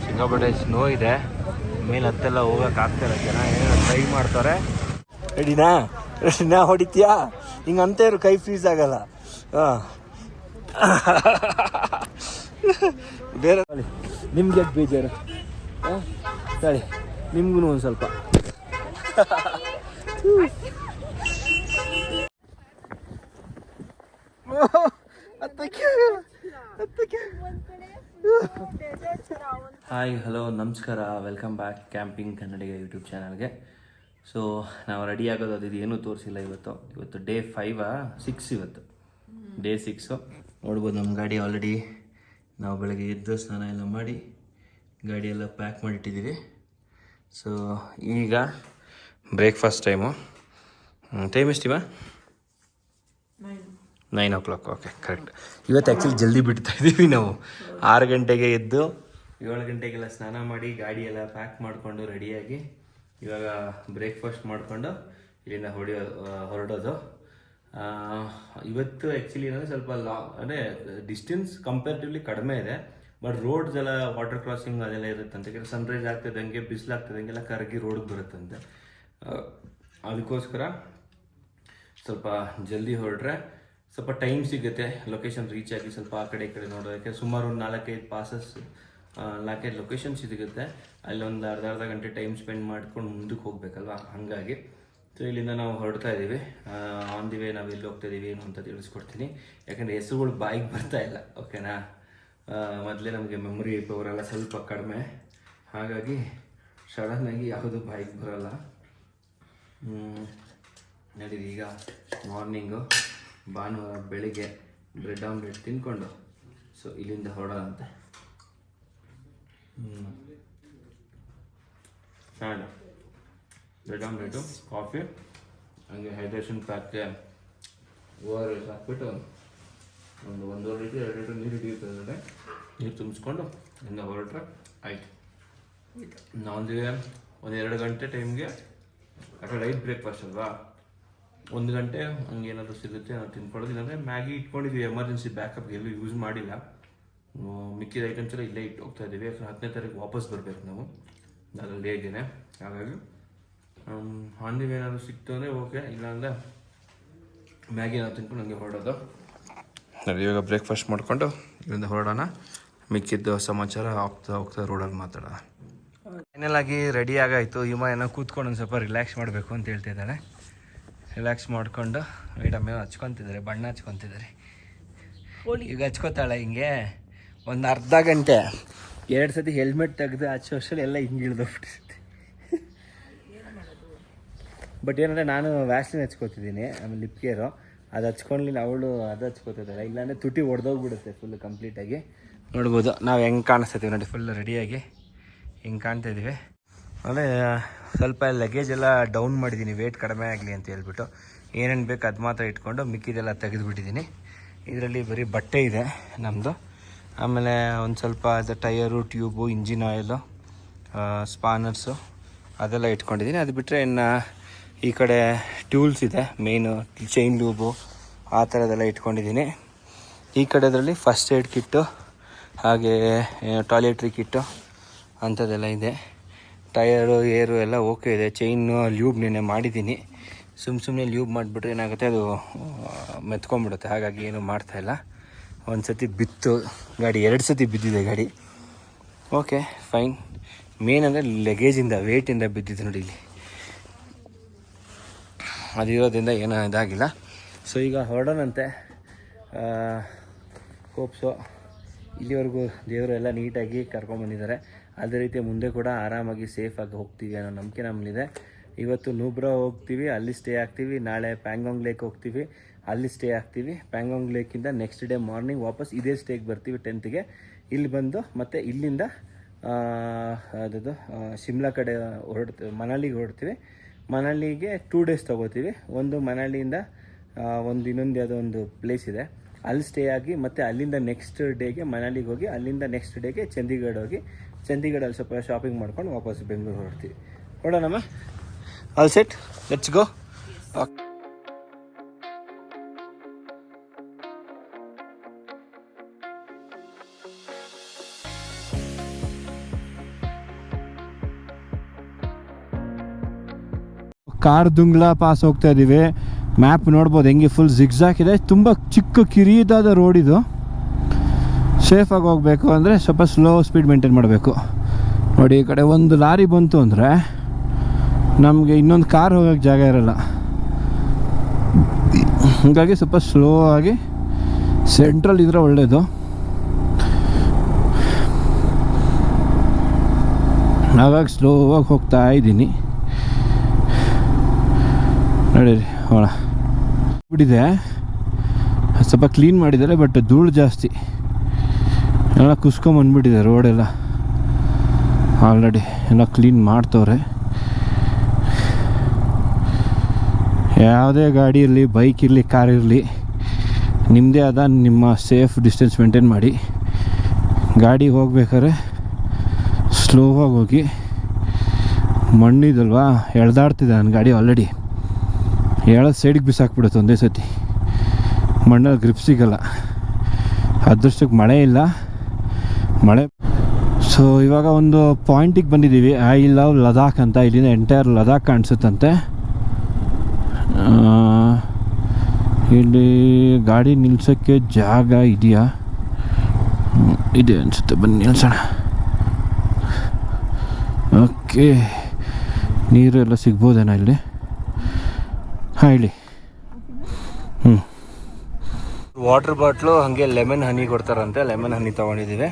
ಸಿಕ್ಕಾಪಟ್ಟೆ ಸ್ನೋ ಇದೆ, ಮೇಲೆ ಹತ್ತೆಲ್ಲ ಹೋಗಕ್ಕೆ ಆಗ್ತಾಯಿಲ್ಲ. ಜನ ಏನೋ ಟ್ರೈ ಮಾಡ್ತಾರೆ. ರೆಡಿನಾ ರೆಡಿನಾ ಹೊಡಿತೀಯಾ? ಹಿಂಗೆ ಅಂತ ಇರು, ಕೈ ಫ್ರೀಸ್ ಆಗಲ್ಲ. ಹಾಂ ಬೇರೆ ನಿಮ್ಗೆ ಬೇಜಾರು ಸರಿ, ನಿಮ್ಗೂ ಒಂದು ಸ್ವಲ್ಪ. ಹಾಯ್ ಹಲೋ ನಮಸ್ಕಾರ, ವೆಲ್ಕಮ್ ಬ್ಯಾಕ್ ಕ್ಯಾಂಪಿಂಗ್ ಕನ್ನಡಿಗ ಯೂಟ್ಯೂಬ್ ಚಾನಲ್ಗೆ. ಸೊ ನಾವು ರೆಡಿ ಆಗೋದು ಅದು ಏನೂ ತೋರಿಸಿಲ್ಲ. ಇವತ್ತು ಡೇ 6 ಇವತ್ತು ಡೇ 6 ನೋಡ್ಬೋದು. ನಮ್ಮ ಗಾಡಿ ಆಲ್ರೆಡಿ ನಾವು ಬೆಳಗ್ಗೆ ಎದ್ದು ಸ್ನಾನ ಎಲ್ಲ ಮಾಡಿ ಗಾಡಿ ಎಲ್ಲ ಪ್ಯಾಕ್ ಮಾಡಿಟ್ಟಿದ್ದೀವಿ. ಸೊ ಈಗ ಬ್ರೇಕ್ಫಾಸ್ಟ್ ಟೈಮು. ಟೈಮ್ ಎಷ್ಟಿವ? 9 o'clock. Okay, correct. ಇವತ್ತು ಆ್ಯಕ್ಚುಲಿ ಜಲ್ದಿ ಬಿಡ್ತಾ ಇದ್ದೀವಿ ನಾವು. 6 ಗಂಟೆಗೆ ಎದ್ದು 7 ಗಂಟೆಗೆಲ್ಲ ಸ್ನಾನ ಮಾಡಿ ಗಾಡಿ ಎಲ್ಲ ಪ್ಯಾಕ್ ಮಾಡಿಕೊಂಡು ರೆಡಿಯಾಗಿ ಇವಾಗ ಬ್ರೇಕ್ಫಾಸ್ಟ್ ಮಾಡಿಕೊಂಡು ಇಲ್ಲಿಂದ ಹೊರಡೋದು. ಇವತ್ತು ಆ್ಯಕ್ಚುಲಿ ಏನಂದರೆ ಸ್ವಲ್ಪ ಅಂದರೆ ಡಿಸ್ಟೆನ್ಸ್ ಕಂಪೇರಿಟಿವ್ಲಿ ಕಡಿಮೆ ಇದೆ, ಬಟ್ ರೋಡ್ಸ್ ಎಲ್ಲ ವಾಟರ್ ಕ್ರಾಸಿಂಗ್ ಅದೆಲ್ಲ ಇರುತ್ತಂತೆ. ಯಾಕಂದರೆ ಸನ್ರೈಸ್ ಆಗ್ತಿದ್ದಂಗೆ ಬಿಸಿಲಾಗ್ತಿದ್ದಂಗೆಲ್ಲ ಕರಗಿ ರೋಡಿಗೆ ಬರುತ್ತಂತೆ. ಅದಕ್ಕೋಸ್ಕರ ಸ್ವಲ್ಪ ಜಲ್ದಿ ಹೊರಡ್ರೆ ಸ್ವಲ್ಪ ಟೈಮ್ ಸಿಗುತ್ತೆ ಲೊಕೇಶನ್ ರೀಚ್ ಆಗಿ ಸ್ವಲ್ಪ ಆ ಕಡೆ ಈ ಕಡೆ ನೋಡೋದಕ್ಕೆ. ಸುಮಾರು ಒಂದು 4-5 ಲೊಕೇಶನ್ಸ್ ಸಿಗುತ್ತೆ. ಅಲ್ಲೊಂದು ಅರ್ಧ ಗಂಟೆ ಟೈಮ್ ಸ್ಪೆಂಡ್ ಮಾಡ್ಕೊಂಡು ಮುಂದಕ್ಕೆ ಹೋಗ್ಬೇಕಲ್ವ, ಹಾಗಾಗಿ. ಸೊ ಇಲ್ಲಿಂದ ನಾವು ಹೊರಡ್ತಾ ಇದ್ದೀವಿ. ಆನ್ ದಿ ವೇ ನಾವು ಎಲ್ಲಿ ಹೋಗ್ತಾ ಇದ್ದೀವಿ ಏನು ಅಂತ ತಿಳಿಸ್ಕೊಡ್ತೀನಿ, ಯಾಕಂದರೆ ಹೆಸರುಗಳು ಬಾಯಿಗೆ ಬರ್ತಾ ಇಲ್ಲ. ಓಕೆನಾ? ಮೊದಲೇ ನಮಗೆ ಮೆಮೊರಿ ಪವರೆಲ್ಲ ಸ್ವಲ್ಪ ಕಡಿಮೆ, ಹಾಗಾಗಿ ಸಡನ್ನಾಗಿ ಯಾವುದು ಬಾಯಿಗೆ ಬರೋಲ್ಲ. ನಡೀರಿ, ಈಗ ಮಾರ್ನಿಂಗು ಭಾನುವಾರ ಬೆಳಿಗ್ಗೆ ಬ್ರೆಡ್ ಆಮ್ಲೆಟ್ ತಿಂದ್ಕೊಂಡು ಸೊ ಇಲ್ಲಿಂದ ಹೊರಡೋದಂತೆ. ಸ್ನಾನ, ಬ್ರೆಡ್ ಆಮ್ಲೆಟು, ಕಾಫಿ, ಹಂಗೆ ಹೈಡ್ರೇಷನ್ ಪ್ಯಾಕ್ಗೆ ORS ಹಾಕ್ಬಿಟ್ಟು ಒಂದು 1.5 ಲೀಟ್ರ್ 2 ಲೀಟ್ರ್ ನೀರು ಹಿಡಿಯುತ್ತದೆ. ನೀರು ತುಂಬಿಸ್ಕೊಂಡು ಇಲ್ಲಿಂದ ಹೊರಟ್ರೆ ಆಯಿತು. ನಾವೊಂದು 1-2 ಗಂಟೆ ಟೈಮ್ಗೆ ಯಾಕಂದ್ರೆ ಲೈಟ್ ಬ್ರೇಕ್ಫಾಸ್ಟ್ ಅಲ್ವಾ, 1 ಗಂಟೆ ಹಂಗೆ ಏನಾದರೂ ಸಿಗುತ್ತೆ ನಾವು ತಿನ್ಕೊಳ್ಳೋದು. ಇಲ್ಲಾಂದರೆ ಮ್ಯಾಗಿ ಇಟ್ಕೊಂಡಿದ್ದೀವಿ, ಎಮರ್ಜೆನ್ಸಿ ಬ್ಯಾಕಪ್ಗೆ ಎಲ್ಲೂ ಯೂಸ್ ಮಾಡಿಲ್ಲ. ಮಿಕ್ಕಿದ ಐಟಮ್ಸ್ ಎಲ್ಲ ಇಲ್ಲೇ ಇಟ್ಟು ಹೋಗ್ತಾ ಇದ್ದೀವಿ. 10ನೇ ತಾರೀಕು ವಾಪಸ್ ಬರಬೇಕು ನಾವು, ಅದರಲ್ಲಿ ಹೇಗೇನೆ. ಹಾಗಾಗಿ ಹಾಂದಿಗೆ ಏನಾದರೂ ಸಿಕ್ತು ಅಂದರೆ ಓಕೆ, ಇಲ್ಲಾಂದರೆ ಮ್ಯಾಗಿ ಏನಾದ್ರು ತಿನ್ಕೊಂಡು ಹಂಗೆ ಹೊರಡೋದು. ಇವಾಗ ಬ್ರೇಕ್ಫಾಸ್ಟ್ ಮಾಡಿಕೊಂಡು ಇಲ್ಲಿಂದ ಹೊರಡೋಣ. ಮಿಕ್ಕಿದ್ದು ಸಮಾಚಾರ ಹೋಗ್ತಾ ರೋಡಲ್ಲಿ ಮಾತಾಡೋಣ. ಫೈನಲ್ ಆಗಿ ರೆಡಿ ಆಗಾಯಿತು. ಏನೋ ಕೂತ್ಕೊಂಡು ಒಂದು ಸ್ವಲ್ಪ ರಿಲ್ಯಾಕ್ಸ್ ಮಾಡಬೇಕು ಅಂತ ಹೇಳ್ತಿದ್ದಾಳೆ. ರಿಲ್ಯಾಕ್ಸ್ ಮಾಡಿಕೊಂಡು ಮೇಡಮ್ ಹಚ್ಕೊತಿದ್ದಾರೆ, ಬಣ್ಣ ಹಚ್ಕೊತಿದ್ದಾರೆ. ಈಗ ಹಚ್ಕೋತಾಳೆ ಹಿಂಗೆ ಒಂದು ಅರ್ಧ ಗಂಟೆ 2 ಸತಿ ಹೆಲ್ಮೆಟ್ ತೆಗೆದು ಹಚ್ಚೋ ವರ್ಷದಲ್ಲಿ ಎಲ್ಲ ಹಿಂಗೆ ಇಳಿದೋಗ್ಬಿಟ್ಟಿರುತ್ತೆ. ಬಟ್ ಏನಂದರೆ ನಾನು ವ್ಯಾಸ್ಲಿನ್ ಹಚ್ಕೋತಿದ್ದೀನಿ, ಆಮೇಲೆ ಲಿಪ್ ಕೇರು ಅದು ಹಚ್ಕೊಂಡ್ಲಿಲ್ಲ, ಅವಳು ಅದು ಹಚ್ಕೋತಿದ್ದಾಳೆ. ಇಲ್ಲಾಂದರೆ ತುಟಿ ಒಡೆದೋಗ್ಬಿಡುತ್ತೆ ಫುಲ್ ಕಂಪ್ಲೀಟಾಗಿ. ನೋಡ್ಬೋದು ನಾವು ಹೆಂಗೆ ಕಾಣಿಸ್ತೀವಿ ನೋಡಿ, ಫುಲ್ ರೆಡಿಯಾಗಿ ಹಿಂಗೆ ಕಾಣ್ತಾಯಿದ್ದೀವಿ. ಆಮೇಲೆ ಸ್ವಲ್ಪ ಲಗೇಜ್ ಎಲ್ಲ ಡೌನ್ ಮಾಡಿದ್ದೀನಿ, ವೇಟ್ ಕಡಿಮೆ ಆಗಲಿ ಅಂತ ಹೇಳ್ಬಿಟ್ಟು. ಏನೇನು ಬೇಕು ಅದು ಮಾತ್ರ ಇಟ್ಕೊಂಡು ಮಿಕ್ಕಿದೆಲ್ಲ ತೆಗೆದುಬಿಟ್ಟಿದ್ದೀನಿ. ಇದರಲ್ಲಿ ಬರೀ ಬಟ್ಟೆ ಇದೆ ನಮ್ಮದು, ಆಮೇಲೆ ಒಂದು ಸ್ವಲ್ಪ ಅದು ಟಯರು, ಟ್ಯೂಬು, ಇಂಜಿನ್ ಆಯಿಲು, ಸ್ಪಾನರ್ಸು ಅದೆಲ್ಲ ಇಟ್ಕೊಂಡಿದ್ದೀನಿ. ಅದು ಬಿಟ್ಟರೆ ಇನ್ನು ಈ ಕಡೆ ಟ್ಯೂಲ್ಸ್ ಇದೆ, ಮೇಯ್ನು ಚೈನ್ ಲೂಬು ಆ ಥರದ್ದೆಲ್ಲ ಇಟ್ಕೊಂಡಿದ್ದೀನಿ. ಈ ಕಡೆದರಲ್ಲಿ ಫಸ್ಟ್ ಏಡ್ ಕಿಟ್ಟು, ಹಾಗೆ ಟಾಯ್ಲೆಟ್ರಿ ಕಿಟ್ಟು ಅಂಥದ್ದೆಲ್ಲ ಇದೆ. ಟಯರು ಏರು ಎಲ್ಲ ಓಕೆ ಇದೆ. ಚೈನು ಲ್ಯೂಬ್ ನೆನೆ ಮಾಡಿದ್ದೀನಿ. ಸುಮ್ಮನೆ ಲ್ಯೂಬ್ ಮಾಡಿಬಿಟ್ರೆ ಏನಾಗುತ್ತೆ, ಅದು ಮೆತ್ಕೊಂಡ್ಬಿಡುತ್ತೆ, ಹಾಗಾಗಿ ಏನು ಮಾಡ್ತಾಯಿಲ್ಲ. ಒಂದು ಸತಿ ಬಿತ್ತು ಗಾಡಿ, 2 ಸತಿ ಬಿದ್ದಿದೆ ಗಾಡಿ. Okay fine. ಮೇನ್ ಅಂದರೆ ಲಗೇಜಿಂದ, ವೇಟಿಂದ ಬಿದ್ದಿದೆ ನೋಡಿ ಇಲ್ಲಿ, ಅದಿರೋದ್ರಿಂದ ಏನೂ ಇದಾಗಿಲ್ಲ. ಸೊ ಈಗ ಹೊರಡೋಣಂತೆ. ಹೋಪ್ಸೋ ಇಲ್ಲಿವರೆಗೂ ದೇವರು ಎಲ್ಲ ನೀಟಾಗಿ ಕರ್ಕೊಂಬಂದಿದ್ದಾರೆ. ಅದೇ ರೀತಿ ಮುಂದೆ ಕೂಡ ಆರಾಮಾಗಿ ಸೇಫಾಗಿ ಹೋಗ್ತೀವಿ ಅನ್ನೋ ನಂಬಿಕೆ ನಮ್ಮಲ್ಲಿದೆ. ಇವತ್ತು ನೂಬ್ರಾ ಹೋಗ್ತೀವಿ, ಅಲ್ಲಿ ಸ್ಟೇ ಆಗ್ತೀವಿ. ನಾಳೆ ಪ್ಯಾಂಗಾಂಗ್ ಲೇಕ್ ಹೋಗ್ತೀವಿ, ಅಲ್ಲಿ ಸ್ಟೇ ಆಗ್ತೀವಿ. ಪ್ಯಾಂಗಾಂಗ್ ಲೇಕಿಂದ ನೆಕ್ಸ್ಟ್ ಡೇ ಮಾರ್ನಿಂಗ್ ವಾಪಸ್ ಇದೇ ಸ್ಟೇಗೆ ಬರ್ತೀವಿ 10th ಇಲ್ಲಿ ಬಂದು ಮತ್ತು ಇಲ್ಲಿಂದ ಅದದು ಶಿಮ್ಲಾ ಕಡೆ ಮನಾಲಿಗೆ ಹೊರಡ್ತೀವಿ. ಮನಾಲಿಗೆ 2 days ತೊಗೋತೀವಿ. ಒಂದು ಮನಾಲಿಯಿಂದ ಇನ್ನೊಂದು ಯಾವುದೋ ಒಂದು ಪ್ಲೇಸ್ ಇದೆ, ಅಲ್ಲಿ ಸ್ಟೇ ಆಗಿ ಮತ್ತು ಅಲ್ಲಿಂದ ನೆಕ್ಸ್ಟ್ ಡೇಗೆ ಮನಾಲಿಗೆ ಹೋಗಿ, ಅಲ್ಲಿಂದ ನೆಕ್ಸ್ಟ್ ಡೇಗೆ ಚಂಡೀಗಢ ಹೋಗಿ, ಚಂಡೀಗಢಲ್ಲಿ ಸ್ವಲ್ಪ ಶಾಪಿಂಗ್ ಮಾಡ್ಕೊಂಡು ವಾಪಸ್ ಬೆಂಗಳೂರು ಹೊರಡ್ತೀವಿ. ಹೊರಡೋಣಮ್ಮ. All set, let's go. Khardung pass ಹೋಗ್ತಾ ಇದ್ದೀವಿ. ಮ್ಯಾಪ್ ನೋಡ್ಬೋದು ಹೆಂಗೆ ಫುಲ್ ಜಿಗ್ಜಾಕ್ ಇದೆ. ತುಂಬ ಚಿಕ್ಕ ಕಿರಿದಾದ ರೋಡ್ ಇದು. ಸೇಫಾಗಿ ಹೋಗಬೇಕು ಅಂದರೆ ಸ್ವಲ್ಪ ಸ್ಲೋ ಸ್ಪೀಡ್ ಮೇಂಟೈನ್ ಮಾಡಬೇಕು. ನೋಡಿ, ಈ ಕಡೆ ಒಂದು ಲಾರಿ ಬಂತು ಅಂದರೆ ನಮಗೆ ಇನ್ನೊಂದು ಕಾರ್ ಹೋಗೋಕ್ಕೆ ಜಾಗ ಇರಲ್ಲ. ಹಾಗಾಗಿ ಸ್ವಲ್ಪ ಸ್ಲೋ ಆಗಿ ಸೆಂಟ್ರಲ್ ಇದ್ರೆ ಒಳ್ಳೆಯದು. ಹಾಗಾಗಿ ಸ್ಲೋವಾಗಿ ಹೋಗ್ತಾ ಇದ್ದೀನಿ. ನೋಡಿ ಹೋಳ ಬಿಟ್ಟಿದೆ, ಸ್ವಲ್ಪ ಕ್ಲೀನ್ ಮಾಡಿದ್ದಾರೆ, ಬಟ್ ಧೂಳು ಜಾಸ್ತಿ ಎಲ್ಲ ಕುಸ್ಕೊಂಬಂದ್ಬಿಟ್ಟಿದೆ ರೋಡೆಲ್ಲ. ಆಲ್ರೆಡಿ ಎಲ್ಲ ಕ್ಲೀನ್ ಮಾಡ್ತವ್ರೆ. ಯಾವುದೇ ಗಾಡಿ ಇರಲಿ, ಬೈಕ್ ಇರಲಿ, ಕಾರ್ ಇರಲಿ, ನಿಮ್ಮದೇ ಆದ ನಿಮ್ಮ ಸೇಫ್ ಡಿಸ್ಟೆನ್ಸ್ ಮೇಂಟೈನ್ ಮಾಡಿ. ಗಾಡಿ ಹೋಗ್ಬೇಕಾದ್ರೆ ಸ್ಲೋವಾಗಿ ಹೋಗಿ. ಮಣ್ಣಿದಲ್ವಾ, ಎಳ್ದಾಡ್ತಿದೆ ನನ್ನ ಗಾಡಿ ಆಲ್ರೆಡಿ. ಎಳದು ಸೈಡಿಗೆ ಬಿಸಾಕ್ಬಿಡುತ್ತೆ ಒಂದೇ ಸತಿ. ಮಣ್ಣಲ್ಲಿ ಗ್ರಿಪ್ ಸಿಗಲ್ಲ. ಅದೃಷ್ಟಕ್ಕೆ ಮಳೆ ಇಲ್ಲ. ಮಳೆ ಸೊ ಇವಾಗ ಒಂದು ಪಾಯಿಂಟಿಗೆ ಬಂದಿದ್ದೀವಿ. ಐ ಲವ್ ಲದಾಖ್ ಅಂತ. ಇಲ್ಲಿಂದ ಎಂಟೈರ್ ಲದಾಖ್ ಕಾಣಿಸುತ್ತಂತೆ. ಇಲ್ಲಿ ಗಾಡಿ ನಿಲ್ಸೋಕ್ಕೆ ಜಾಗ ಇದೆಯಾ? ಇದೆ ಅನಿಸುತ್ತೆ, ಬನ್ನಿ ನಿಲ್ಸೋಣ. ಓಕೆ, ನೀರು ಎಲ್ಲ ಸಿಗ್ಬೋದೇನಾ ಇಲ್ಲಿ? ಹಾಂ, ಇಲ್ಲಿ. ವಾಟರ್ ಬಾಟ್ಲು ಹಾಗೆ ಲೆಮನ್ ಹನಿ ಕೊಡ್ತಾರಂತೆ. ಲೆಮನ್ ಹನಿ ತೊಗೊಂಡಿದ್ದೀವಿ.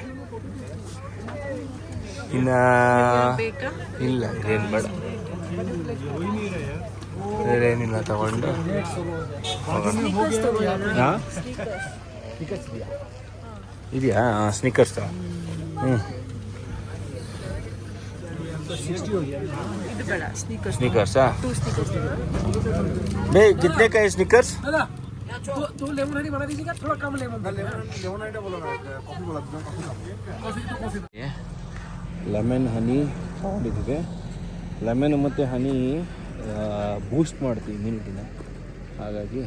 ಇನ್ನು ಇಲ್ಲ, ಇದೇನು ಬೇಡ, ಏನಿಲ್ಲ, ತಗೊಂಡು ಹೋಗೋಣ. ಹಾಂ, ಇದೆಯಾ? ಸ್ನಿಕರ್ಸ್. स्नीकर्स भाई कितने का है स्नीकर्स? तो लेमन हनी बना दीजिएगा, थोड़ा कम लेमन हनी बोलो ना, कॉफी बोला कॉफी। ಲೆಮನ್ ಹನಿ ತಗೊಂಡಿದ್ದೀವಿ. ಲೆಮನ್ ಮತ್ತು ಹನಿ ಬೂಸ್ಟ್ ಮಾಡ್ತೀವಿ ಇಮ್ಯುನಿಟಿನ. ಹಾಗಾಗಿ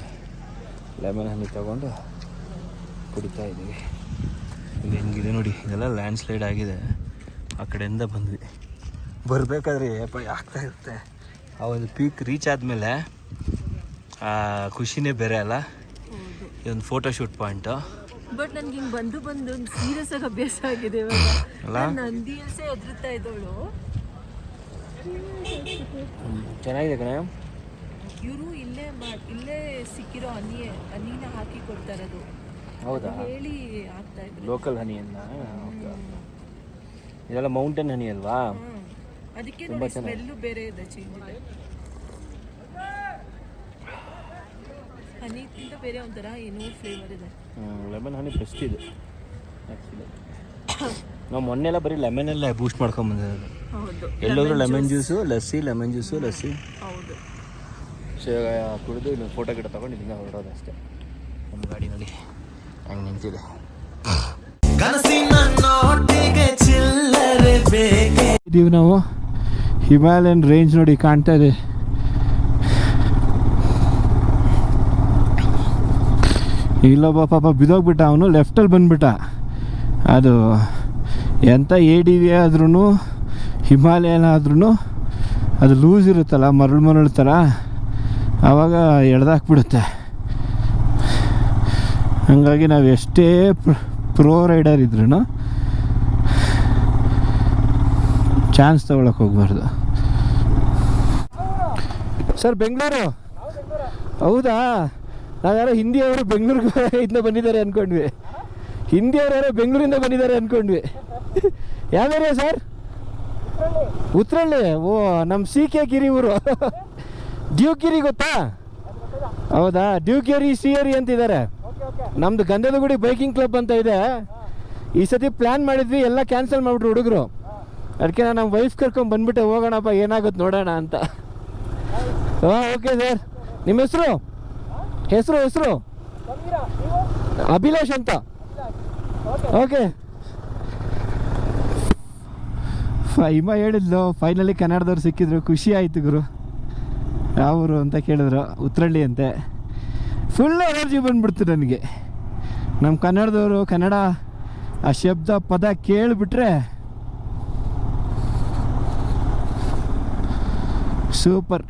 ಲೆಮನ್ ಹನಿ ತಗೊಂಡು ಕುಡಿತಾ ಇದ್ದೀವಿ. ಇಲ್ಲಿ ಹೆಂಗಿದೆ ನೋಡಿ, ಇದೆಲ್ಲ ಲ್ಯಾಂಡ್ ಸ್ಲೈಡ್ ಆಗಿದೆ. ಆ ಕಡೆಯಿಂದ ಬಂದ್ವಿ. ಬರಬೇಕಾದ್ರೆ ಭಯ ಆಗ್ತಾ ಇರುತ್ತೆ. ಆ ಒಂದು ಪೀಕ್ ರೀಚ್ ಆದಮೇಲೆ ಖುಷಿನೇ ಬೇರೆ ಅಲ್ಲ. ಇದೊಂದು ಫೋಟೋಶೂಟ್ ಪಾಯಿಂಟು. ಬಟ್ ನನಗೆ ಹಿಂಗೆ ಬಂದು ಸೀರಿಯಸ್ ಆಗಿ ಅಭ್ಯಾಸ ಆಗಿದೆ ಇವಾಗ. ನಂದಿ ಹಿಲ್ಸೇ ಎದುರುತ್ತಾ ಇದ್ದವಳು. ಚೆನ್ನಾಗಿದೆ ಕಣ. ಇವರು ಇಲ್ಲೇ ಸಿಕ್ಕಿರೋ ಹನಿನ ಹಾಕಿ ಕೊಡ್ತಾ ಇರೋದು. ಹೌದಾ? ಹೇಳಿ ಆಗ್ತಾ ಇದ್ರು. ಲೋಕಲ್ ಹನಿಯನ್ನ. ಇದೆಲ್ಲ ಮೌಂಟೇನ್ ಹನಿ ಅಲ್ವಾ? ಅದಕ್ಕೆ ನೋಡಿ ಸ್ಮೆಲ್ಲು ಬೇರೆ ಇದೆ, ಚೇಂಜ್ ಇದೆ. ಹನಿಗಿಂತ ಬೇರೆ ಒಂಥರ ಏನೋ ಫ್ಲೇವರ್ ಇದೆ. ಲೆಮನ್ ಹನಿ ಬೆಸ್ಟ್ ಇದೆ ಆ್ಯಕ್ಚುಲಿ. ನಾವು ಮೊನ್ನೆಲ್ಲ ಬರೀ ಲೆಮನಲ್ಲೇ ಬೂಸ್ಟ್ ಮಾಡ್ಕೊಂಬಂದಿರೋದು. ಹೌದು, ಎಲ್ಲೋದ್ರೂ lemon juice, lassi, lemon juice, lassi. ಹೌದು. ಸೊ ಕುಡಿದು ಇನ್ನೊಂದು ಫೋಟೋ ಗಿಡ ತೊಗೊಂಡು ಇಲ್ಲಿಂದ ಹೊರಡೋದು ಅಷ್ಟೇ. ನಮ್ಮ ಗಾಡಿನಲ್ಲಿ ಹಂಗೆ ನಿಂತಿದೆ. ಇದೀವಿ ನಾವು. ಹಿಮಾಲಯನ್ ರೇಂಜ್ ನೋಡಿ ಕಾಣ್ತಾ ಇದೆ. ಇಲ್ಲೊಬ್ಬ ಪಾಪ ಬಿದ್ದೋಗ್ಬಿಟ್ಟ. ಅವನು ಲೆಫ್ಟಲ್ಲಿ ಬಂದ್ಬಿಟ್ಟ. ಅದು ಎಂಥ ADV ಆದ್ರೂ, ಹಿಮಾಲಯನ್ ಆದ್ರೂ ಅದು ಲೂಸ್ ಇರುತ್ತಲ್ಲ, ಮರಳು ಥರ, ಆವಾಗ ಎಳ್ದಾಕ್ಬಿಡುತ್ತೆ. ಹಾಗಾಗಿ ನಾವು ಎಷ್ಟೇ ಪ್ರೋ ರೈಡರ್ ಇದ್ರೂ ಚಾನ್ಸ್ ತಗೊಳಕ್ಕೆ ಹೋಗ್ಬಾರ್ದು. ಸರ್, ಬೆಂಗಳೂರು? ಹೌದಾ? ನಾವ್ಯಾರೋ ಹಿಂದಿಯವರು ಬೆಂಗಳೂರಿಗೆ ಬಂದಿದ್ದಾರೆ ಅಂದ್ಕೊಂಡ್ವಿ. ಹಿಂದಿಯವರು ಯಾರೋ ಬೆಂಗಳೂರಿಂದ ಬಂದಿದ್ದಾರೆ ಅಂದ್ಕೊಂಡ್ವಿ. ಯಾವ ಏರಿಯಾ ಸರ್? ಉತ್ರಳ್ಳಿ. ಓ, ನಮ್ಮ CK ಗಿರಿ ಊರು. ಡ್ಯೂಗಿರಿ ಗೊತ್ತಾ? ಹೌದಾ? ಡ್ಯೂಗಿರಿ ಸಿಯರಿ ಅಂತಿದ್ದಾರೆ. ನಮ್ಮದು ಗಂಧದ ಗುಡಿ ಬೈಕಿಂಗ್ ಕ್ಲಬ್ ಅಂತ ಇದೆ. ಈ ಸತಿ ಪ್ಲ್ಯಾನ್ ಮಾಡಿದ್ವಿ, ಎಲ್ಲ ಕ್ಯಾನ್ಸಲ್ ಮಾಡಿಬಿಟ್ರು ಹುಡುಗರು. ಅದಕ್ಕೆ ನಾನು ನಮ್ಮ ವೈಫ್ ಕರ್ಕೊಂಡು ಬಂದ್ಬಿಟ್ಟೆ, ಹೋಗೋಣಪ್ಪ ಏನಾಗುತ್ತೆ ನೋಡೋಣ ಅಂತ. ಹಾಂ, ಓಕೆ ಸರ್. ನಿಮ್ಮ ಹೆಸರು? ಹೆಸರು ಅಭಿಲಾಷ್ ಅಂತ. ಓಕೆ. ಹಿಮ ಹೇಳಿದ್ಲು, ಫೈನಲಿ ಕನ್ನಡದವ್ರು ಸಿಕ್ಕಿದ್ರು. ಖುಷಿ ಆಯಿತು ಗುರು. ಯಾವರು ಅಂತ ಕೇಳಿದ್ರು. ಉತ್ರಳ್ಳಿ ಅಂತೆ. ಫುಲ್ ಎನರ್ಜಿ ಬಂದ್ಬಿಡ್ತು ನನಗೆ. ನಮ್ಮ ಕನ್ನಡದವರು ಕನ್ನಡ ಆ ಶಬ್ದ ಪದ ಕೇಳಿಬಿಟ್ರೆ ಸೂಪರ್.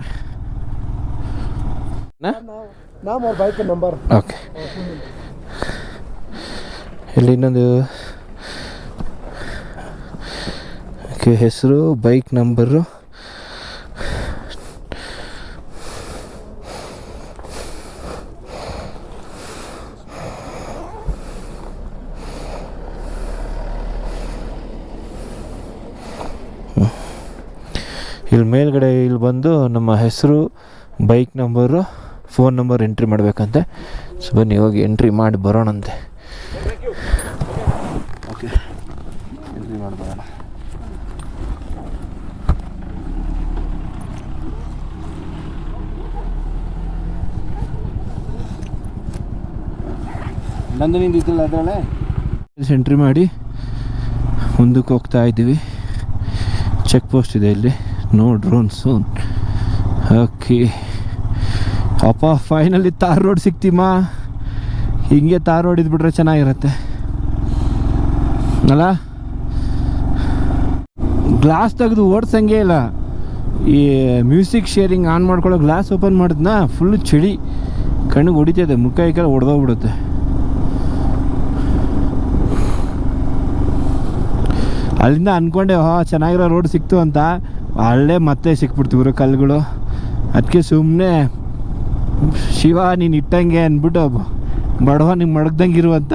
नाम और बाइक का नंबर। ಓಕೆ, ಇಲ್ಲಿ ಇನ್ನೊಂದು ಓಕೆ, ಹೆಸರು, ಬೈಕ್ ನಂಬರು, ಇಲ್ಲಿ ಮೇಲ್ಗಡೆ ಇಲ್ಲಿ ಬಂದು ನಮ್ಮ ಹೆಸರು, bike number, phone number entry ಮಾಡಬೇಕಂತೆ. ಸೊ ಬನ್ನಿ ಹೋಗಿ ಎಂಟ್ರಿ ಮಾಡಿ ಬರೋಣಂತೆ. ಓಕೆ, ಎಂಟ್ರಿ ಮಾಡಿ ಬರೋಣ. ನಂದಿನಿಂದ ಇದ್ದಿಲ್ಲ ಅದರಲ್ಲೇ ಎಂಟ್ರಿ ಮಾಡಿ ಮುಂದಕ್ಕೆ ಹೋಗ್ತಾ ಇದ್ದೀವಿ. ಚೆಕ್ ಪೋಸ್ಟ್ ಇದೆ ಇಲ್ಲಿ, ನೋ ಡ್ರೋನ್ ಸೋನ್. ಓಕೆ ಅಪ್ಪ, ಫೈನಲಿ ತಾರ್ ರೋಡ್ ಸಿಕ್ತೀಮ. ಹಿಂಗೆ ತಾರ್ ರೋಡ್ ಇದ್ಬಿಟ್ರೆ ಚೆನ್ನಾಗಿರುತ್ತೆ ಅಲ್ಲ. ಗ್ಲಾಸ್ ತೆಗೆದು ಓಡಿಸಂಗೆ ಇಲ್ಲ. ಈ ಮ್ಯೂಸಿಕ್ ಶೇರಿಂಗ್ ಆನ್ ಮಾಡ್ಕೊಳ್ಳೋ ಗ್ಲಾಸ್ ಓಪನ್ ಮಾಡಿದ್ನ ಫುಲ್ಲು ಚಳಿ, ಕಣ್ಣಿಗೆ ಹೊಡಿತದೆ, ಮುಖ ಈ ಕಡೆ ಹೊಡೆದೋಗ್ಬಿಡುತ್ತೆ. ಅಲ್ಲಿಂದ ಅಂದ್ಕೊಂಡೆ ಚೆನ್ನಾಗಿರೋ ರೋಡ್ ಸಿಕ್ತು ಅಂತ, ಅಲ್ಲೇ ಮತ್ತೆ ಸಿಕ್ಬಿಡ್ತು ಇವರು ಕಲ್ಲುಗಳು. ಅದಕ್ಕೆ ಸುಮ್ಮನೆ ಶಿವ ನೀನು ಇಟ್ಟಂಗೆ ಅಂದ್ಬಿಟ್ಟು ಬಡವ ನಿಮ್ಗೆ ಮಡಗ್ದಂಗೆ ಇರುವಂತ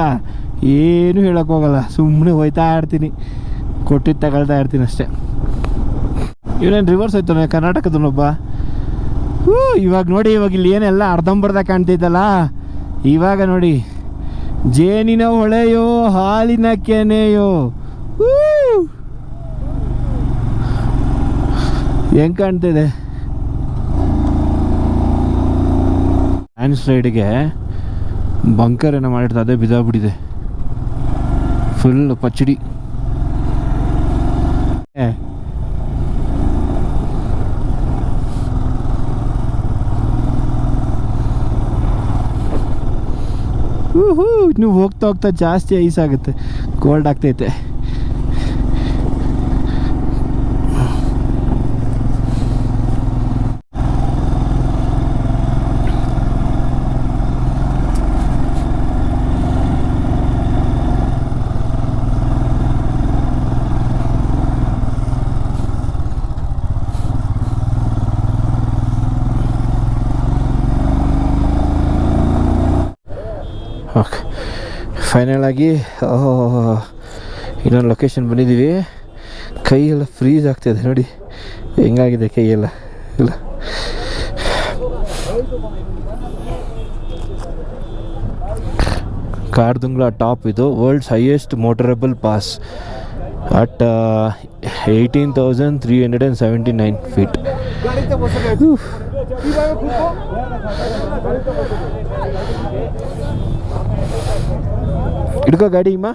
ಏನೂ ಹೇಳೋಕ್ಕೋಗಲ್ಲ, ಸುಮ್ಮನೆ ಹೋಯ್ತಾ ಇರ್ತೀನಿ, ಕೊಟ್ಟಿದ್ದು ತಗೊಳ್ತಾ ಇರ್ತೀನಿ ಅಷ್ಟೇ. ಇವನೇನು ರಿವರ್ಸ್ ಹೋಯ್ತಾನೆ ಕರ್ನಾಟಕದನೊಬ್ಬ. ಇವಾಗ ನೋಡಿ, ಇವಾಗ ಇಲ್ಲಿ ಏನೆಲ್ಲ ಅರ್ಧಂಬರ್ಧ ಕಾಣ್ತೈತಲ್ಲ, ಇವಾಗ ನೋಡಿ ಜೇನಿನ ಹೊಳೆಯೋ ಹಾಲಿನ ಕೆನೆಯೋ ಹೆಂಗೆ ಕಾಣ್ತಿದೆ. ಲ್ಯಾಂಡ್ ಸ್ಲೈಡ್ಗೆ ಬಂಕರ್ ಏನೋ ಮಾಡಿರ್ತಾರೆ, ಅದೇ ಬಿದ್ದಾಗ್ಬಿಟ್ಟಿದೆ ಫುಲ್ ಪಚ್ಚಡಿ. ನೀವು ಹೋಗ್ತಾ ಹೋಗ್ತಾ ಜಾಸ್ತಿ ಐಸ್ ಆಗುತ್ತೆ, ಕೋಲ್ಡ್ ಆಗ್ತೈತೆ. ಓಕೆ, ಫೈನಲ್ ಆಗಿ ಇನ್ನೊಂದು ಲೊಕೇಶನ್ ಬಂದಿದ್ದೀವಿ. ಕೈಯೆಲ್ಲ ಫ್ರೀಸ್ ಆಗ್ತಾಯಿದೆ ನೋಡಿ, ಹೆಂಗಾಗಿದೆ ಕೈಯೆಲ್ಲ. ಇಲ್ಲ ಕಾರ್ದುಂಗ್ಲಾ ಟಾಪ್, ಇದು world's highest motorable pass at 18,379 feet. ಹಿಡ್ಕೋ ಗಾಡಿ ಇಮ್ಮ.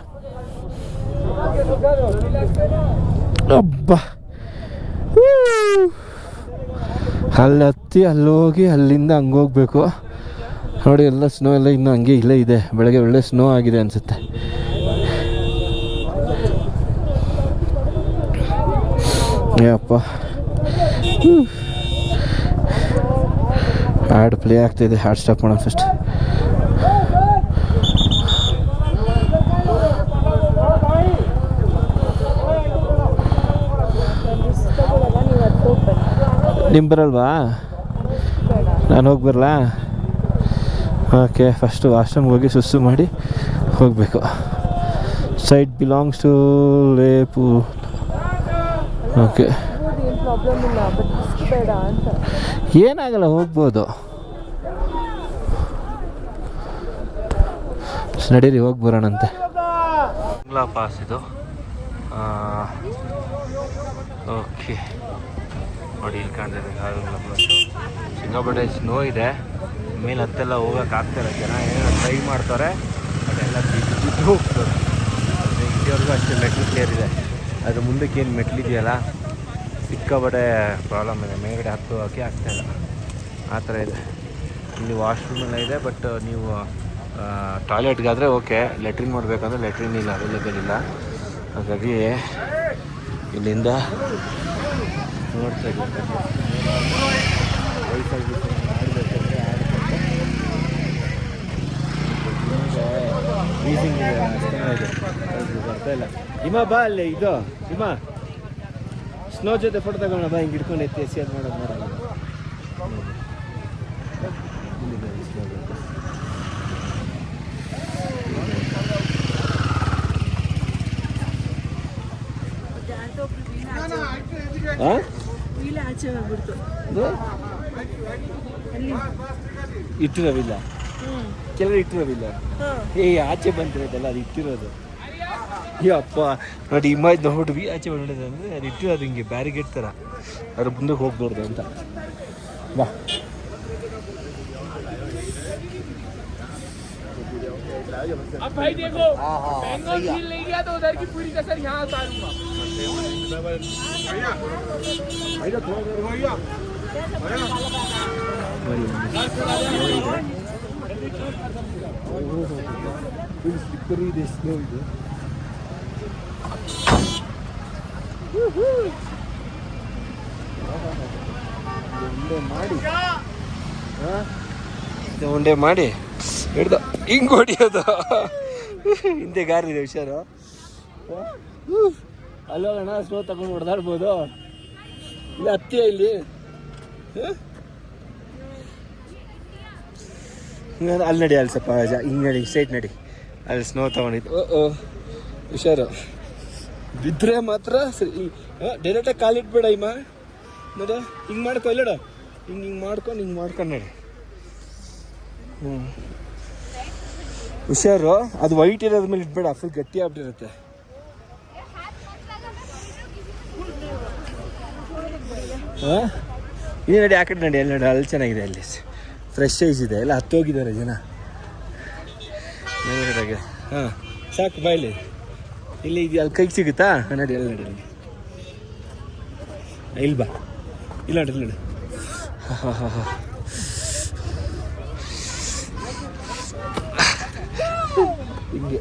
ಅಬ್ಬಾ, ಅಲ್ಲಿ ಹತ್ತಿ ಅಲ್ಲೋಗಿ ಅಲ್ಲಿಂದ ಹಂಗೆ ಹೋಗ್ಬೇಕು ನೋಡಿ. ಎಲ್ಲ ಸ್ನೋ ಎಲ್ಲ ಇನ್ನೂ ಹಂಗೆ ಇಲ್ಲೇ ಇದೆ. ಬೆಳಗ್ಗೆ ಒಳ್ಳೆ ಸ್ನೋ ಆಗಿದೆ ಅನಿಸುತ್ತೆ. ಅಪ್ಪ, ಹಾಡು ಪ್ಲೇ ಆಗ್ತಾಯಿದೆ, ಹಾಡು ಸ್ಟಾಪ್ ಮಾಡೋಣ ಫಸ್ಟ್. ನಿಮ್ಮ ಬರಲ್ವಾ? ನಾನು ಹೋಗಿ ಬರಲಾ? ಓಕೆ, ಫಸ್ಟು ವಾಶ್ರೂಮ್ಗೆ ಹೋಗಿ ಸುಸ್ಸು ಮಾಡಿ ಹೋಗಬೇಕು. ಸೈಟ್ ಬಿಲಾಂಗ್ಸ್ ಟು ಲೇಪು. ಓಕೆ, ಏನಾಗಲ್ಲ, ಹೋಗ್ಬೋದು. ನಡೀರಿ ಹೋಗಿ ಬರೋಣಂತೆ. ಪಾಸ್ ಇದು. ಓಕೆ ನೋಡಿ, ಇಲ್ಲಿ ಕಾಣ್ತಿದೆ ಸಿಕ್ಕಾಪಟ್ಟೆ ಸ್ನೋ ಇದೆ. ಮೇಲೆ ಹತ್ತೆಲ್ಲ ಹೋಗೋಕ್ಕಾಗ್ತಾಯಿಲ್ಲ, ಜನ ಏನೋ ಟ್ರೈ ಮಾಡ್ತಾರೆ, ಅದೆಲ್ಲ ಬಿದ್ದು ಹೋಗ್ತಾರೆ. ಇಲ್ಲಿವರೆಗೂ ಅಷ್ಟೇ ಮೆಟ್ಲು ಕ್ಲಿಯರ್ ಇದೆ, ಅದು ಮುಂದಕ್ಕೆ ಏನು ಮೆಟ್ಲಿದೆಯಲ್ಲ ಸಿಕ್ಕಾಪಟ್ಟೆ ಪ್ರಾಬ್ಲಮ್ ಇದೆ. ಮೇಲ್ಗಡೆ ಹತ್ತೋಕೆ ಆಗ್ತಾಯಿಲ್ಲ, ಆ ಥರ ಇದೆ. ಇಲ್ಲಿ ವಾಶ್ರೂಮ್ ಎಲ್ಲ ಇದೆ, ಬಟ್ ನೀವು ಟಾಯ್ಲೆಟ್ಗಾದರೆ ಓಕೆ, ಲೆಟ್ರಿನ್ ಮಾಡಬೇಕಂದ್ರೆ ಲೆಟ್ರಿನ್ ಇಲ್ಲ, ಅವೈಲೇಬಲ್ ಇಲ್ಲ. ಹಾಗಾಗಿ ಇಲ್ಲಿಂದ ನೋಡ್ತಾ ಇದ್ದೀವಿ. ವಯಸ್ಸಾಗಿ ಮಾಡಬೇಕಂದ್ರೆ ಫ್ರೀಸಿಂಗ್ ಇದೆ ಅಷ್ಟೇ ಬರ್ತಾ ಇಲ್ಲ. ಹಿಮ ಬಾ ಅಲ್ಲಿ ಇದು ಹಿಮ ಸ್ನೋ ಜೊತೆ ಫೋಟೋ ತಗೋಣ ಬಾ, ಹಿಂಗೆ ಹಿಡ್ಕೊಂಡು ಎತ್ತಿ ಅದು ಮಾಡೋದು ನೋಡೋಣ. ವೀಲ್ ಆಚೆ ಹೋಗ್ಬಿಡ್ತು. ಇಟ್ಟಿರೋವಿಲ್ಲ, ಕೆಲವರು ಇಟ್ಟಿರೋವಿಲ್ಲ. ಆಚೆ ಬಂದಿರೋದಲ್ಲ ಅದು ಇಟ್ಟಿರೋದು. ಅಪ್ಪ ನೋಡಿ ಇಮೇಜ್ ನೋಡ್ವಿ ಆಚೆ ಬಂದಿರೋದು ಅಂದರೆ ಅದು ಇಟ್ಟಿರೋದು ಹಿಂಗೆ ಬ್ಯಾರಿಗೇಡ್ ಥರ, ಅದ್ರ ಮುಂದಕ್ಕೆ ಹೋಗ್ಬಾರ್ದು ಅಂತ. ಬಾ अब भाई देखो बेंगल झील नहीं गया तो उधर की पूरी कसर यहाँ उतारूंगा। ಸ್ಲಿಪ್ಪರಿ ಇದೆ, ಸ್ನೋ ಇದೆ. ಉಂಡೆ ಮಾಡಿ ಹಿಡ್ದ ಹಿಂಗೆ ಹೊಡಿಯೋದು. ಹಿಂದೆ ಗಾರಿ ಇದೆ ಹುಷಾರು. ಅಲ್ಲೋಗೋಣ, ಸ್ನೋ ತಗೊಂಡು ಹೊಡೆದಾಡ್ಬೋದು. ಇಲ್ಲ ಹತ್ತಿಯ ಇಲ್ಲಿ ಅಲ್ಲಿ ನಡಿ, ಅಲ್ಲಿ ಸ್ವಲ್ಪ ಹಿಂಗೆ ನಡಿ, ಸ್ಟ್ರೈಟ್ ನಡಿ. ಅಲ್ಲಿ ಸ್ನೋ ತಗೊಂಡಿದ್ದು. ಹುಷಾರು, ಬಿದ್ದರೆ ಮಾತ್ರ ಸರಿ. ಡೈರೆಕ್ಟಾಗಿ ಕಾಲಿಟ್ಬೇಡ ಇಮ್ಮ. ನೋಡ ಹಿಂಗೆ ಮಾಡ್ಕೊ, ಇಲ್ಲಡ ಹಿಂಗೆ ಮಾಡ್ಕೊಂಡು ನಡಿ. ಹುಷಾರು, ಅದು ವೈಟ್ ಇರೋದ್ರ ಮೇಲೆ ಇಟ್ಬೇಡ, ಫುಲ್ ಗಟ್ಟಿ ಆಗ್ಬಿಟ್ಟಿರುತ್ತೆ. ಈ ನಡಿ, ಆ ಕಡೆ ನಡಿ, ಅಲ್ಲಿ ನಡಿ, ಅಲ್ಲಿ ಚೆನ್ನಾಗಿದೆ. ಅಲ್ಲಿ ಫ್ರೆಶ್ ಐಸ್ ಇದೆ, ಎಲ್ಲ ಹತ್ತೋಗಿದ್ದಾರೆ ಜನ ಮೇಲ್ಗಡೆಗೆ. ಹಾಂ ಸಾಕು ಬಾಯಲ್ಲಿ ಇಲ್ಲಿ ಇದು ಅಲ್ಲಿ ಕೈಗೆ ಸಿಗುತ್ತಾ? ನಡಿ, ಅಲ್ಲಿ ನಡಿ, ಅಲ್ಲಿ ಇಲ್ಲಿ ಬಾ, ಇಲ್ಲ ನಡಿ, ನಡಿ. ಹಾಂ ಹಾಂ ಹಾಂ ಹಿಂಗೆ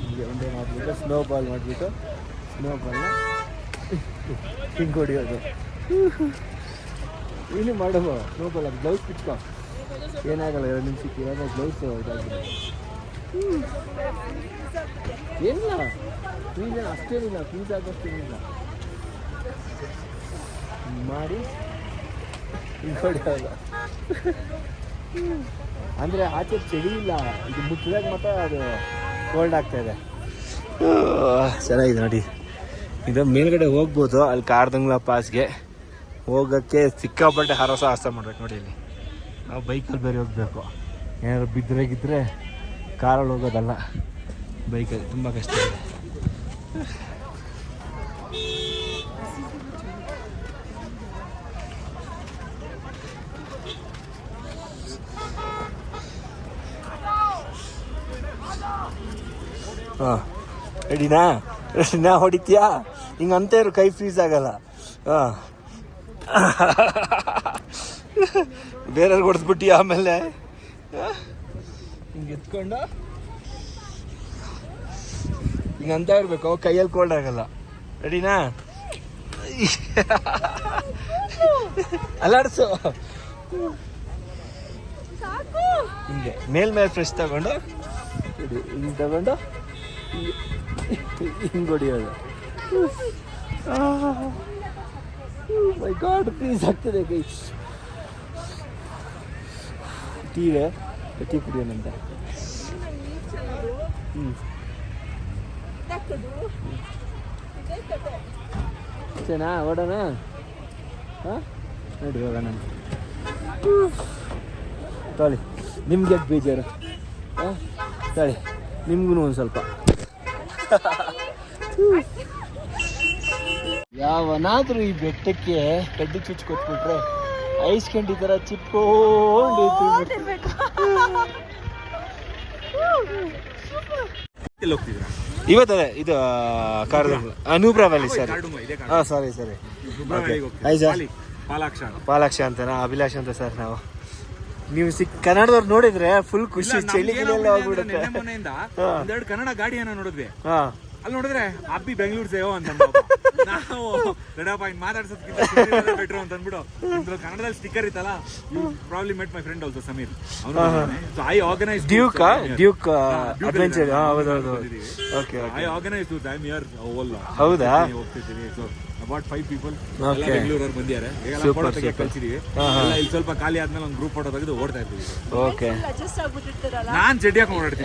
ಹಿಂಗೆ ಒಂದೇ ಮಾಡಿಬಿಟ್ಟು ಸ್ನೋ ಬಾಲ್ ಮಾಡಿಬಿಟ್ಟು ಸ್ನೋ ಬಾಲ್ನ ಹಿಂಗೆ ಹೊಡಿಯೋದು. ಇಲ್ಲಿ ಮಾಡುವ ಸ್ನೋ ಬಾಲ್, ಅದು ಗ್ಲೌಸ್ ಬಿಟ್ಕೊ, ಏನಾಗಲ್ಲ. 2 ನಿಮಿಷಕ್ಕೆ ಇವಾಗ ಗ್ಲೌಸ್ ಇದಾಗಿದೆ. ಏನಿಲ್ಲ, ನೀನೇನು ಅಷ್ಟೇನಿಲ್ಲ, ಫೀಸ್ ಆಗೋಷ್ಟೇನಿಲ್ಲ ಮಾಡಿ ಹಿಂಗೆ ಹೊಡಿಯೋದು. ಅಂದರೆ ಆಚೆ ಚಳಿ ಇಲ್ಲ, ಇದು ಮುಟ್ಟಿದಾಗ ಮಾತ್ರ ಅದು ಕೋಲ್ಡ್ ಆಗ್ತಾಯಿದೆ. ಚೆನ್ನಾಗಿದೆ ನೋಡಿ. ಇದು ಮೇಲ್ಗಡೆ ಹೋಗ್ಬೋದು, ಅಲ್ಲಿ ಕಾರ್ದಂಗ್ಲ ಪಾಸ್ಗೆ ಹೋಗೋಕ್ಕೆ ಸಿಕ್ಕಾಪಟ್ಟೆ ಸಾಹಸ ಮಾಡ್ಬೇಕು ನೋಡಿ. ಇಲ್ಲಿ ನಾವು ಬೈಕಲ್ಲಿ ಬೇರೆ ಹೋಗಬೇಕು. ಏನಾದ್ರು ಬಿದ್ದರೆ ಕಾರಲ್ಲಿ ಹೋಗೋದಲ್ಲ, ಬೈಕಲ್ಲಿ ತುಂಬ ಕಷ್ಟ ಇದೆ. ಹಾಂ ರೆಡಿನಾ ಹೊಡಿತೀಯಾ? ಹಿಂಗೆ ಅಂತ ಇರು, ಕೈ ಫ್ರೀಸ್ ಆಗಲ್ಲ. ಹಾಂ ಬೇರೆಯವ್ರಿಗೆ ಹೊಡೆದ್ಬಿಟ್ಟು ಆಮೇಲೆ ಹಿಂಗೆ ಎತ್ಕೊಂಡು ಹಿಂಗೆ ಅಂತ ಇರಬೇಕು, ಕೈಯಲ್ಲಿ ಕೋಲ್ಡ್ ಆಗಲ್ಲ. ರೆಡಿನಾ? ಅಲ್ಲಾಡ್ಸು ಹಿಂಗೆ ಮೇಲ್ಮೇಲೆ ಫ್ರೆಶ್ ತಗೊಂಡು ಹಿಂಗೆ ತಗೊಂಡು ಹಿಂಗೆ ಹೊಡಿಯೋದು. ಮೈ ಗಾಡ್, ಪ್ಲೀಸ್ ಆಗ್ತದೆ ಕೈ. ಟೀವೆ ಟೀ ಕುಡಿಯೋಣಂತ. ಅಷ್ಟೇನಾ, ಓಡೋಣ? ಹಾಂ ನೋಡಿ, ಹೋಗೋಣ. ತೊಳಿ, ನಿಮ್ಗೆ ಬೇಜಾರು. ಹಾಂ ತೊಳಿ, ನಿಮ್ಗೂ ಒಂದು ಸ್ವಲ್ಪ. ಯಾವನಾದ್ರೂ ಈ ಬೆಟ್ಟಕ್ಕೆ ಕಡ್ಡಿ ಚುಚ್ಚು ಕೊಟ್ಬಿಟ್ರೆ ಐಸ್ ಕಂಡಿ ಥರ ಚಿಪ್ಕೊಂಡು ಇವತ್ತದೇ ಇದು ನೂಬ್ರಾ ವ್ಯಾಲಿ. ಸರಿ ಹಾಂ, ಸರಿ ಸರಿ. ಹಾಯ್ ಸರ್, ಪಾಲಾಕ್ಷ ಅಂತನಾ? ಅಭಿಲಾಷ್ ಅಂತ ಸರ್. ನಾವು ನೀವು ಕನ್ನಡದವ್ರು ನೋಡಿದ್ರೆ ಫುಲ್ ಖುಷಿ, ಚಳಿ ಗಿಳೆಲ್ಲ ಹೋಗ್ಬಿಡುತ್ತೆ. ಕನ್ನಡ ಗಾಡಿಯನ್ನ ನೋಡಿದ್ವಿ. ಅಲ್ಲಿ ನೋಡಿದ್ರೆ ಅಬ್ಬಿ ಬೆಂಗಳೂರು ಸೇವೋ ಅಂತ ನಾವು ದೊಡ್ಡಪ್ಪ ಹಿಂಗೆ ಮಾತಾಡ್ಸೋದಕ್ಕಿಂತ ಬೆಟ್ರು ಅಂತ ಅಂದ್ಬಿಟ್ಟು ಇದ್ರಲ್ಲಿ ಕನ್ನಡದಲ್ಲಿ ಸ್ಟಿಕ್ಕರ್ ಇತ್ತಲ್ಲ you probably met my friend also Sameer ಅವನು ಐ ಆರ್ಗನೈಸ್ ಡ್ಯೂಕ್ ಅಡ್ವೆಂಚರ್ ಹೌದೌದು okay I organise tour I am here all ಹೌದಾ ಹೋಗ್ತಿದ್ದೀನಿ ಸೊ ಅಬೌಟ್ 5 ಪೀಪಲ್ ಬೆಂಗಳೂರವ್ರು ಬಂದಿದ್ದಾರೆ ಈಗ ಫೋಟೋ ತೆಗಿಯಕ್ಕೆ ಕಳ್ಸಿದೀವಿ ಇಲ್ಲಿ ಸ್ವಲ್ಪ ಖಾಲಿ ಆದ್ಮೇಲೆ ಒಂದು ಗ್ರೂಪ್ ಫೋಟೋ ತೆಗೆದು ಓಡ್ತಾ ಇರ್ತೀವಿ ಓಕೆ ಅಡ್ಜಸ್ಟ್ ಆಗ್ಬಿಟ್ಟಿರ್ತಾರಲ್ಲ ನಾನು ಚಡ್ಡಿ ಹಾಕೊಂಡು ಓಡಾಡ್ತೀನಿ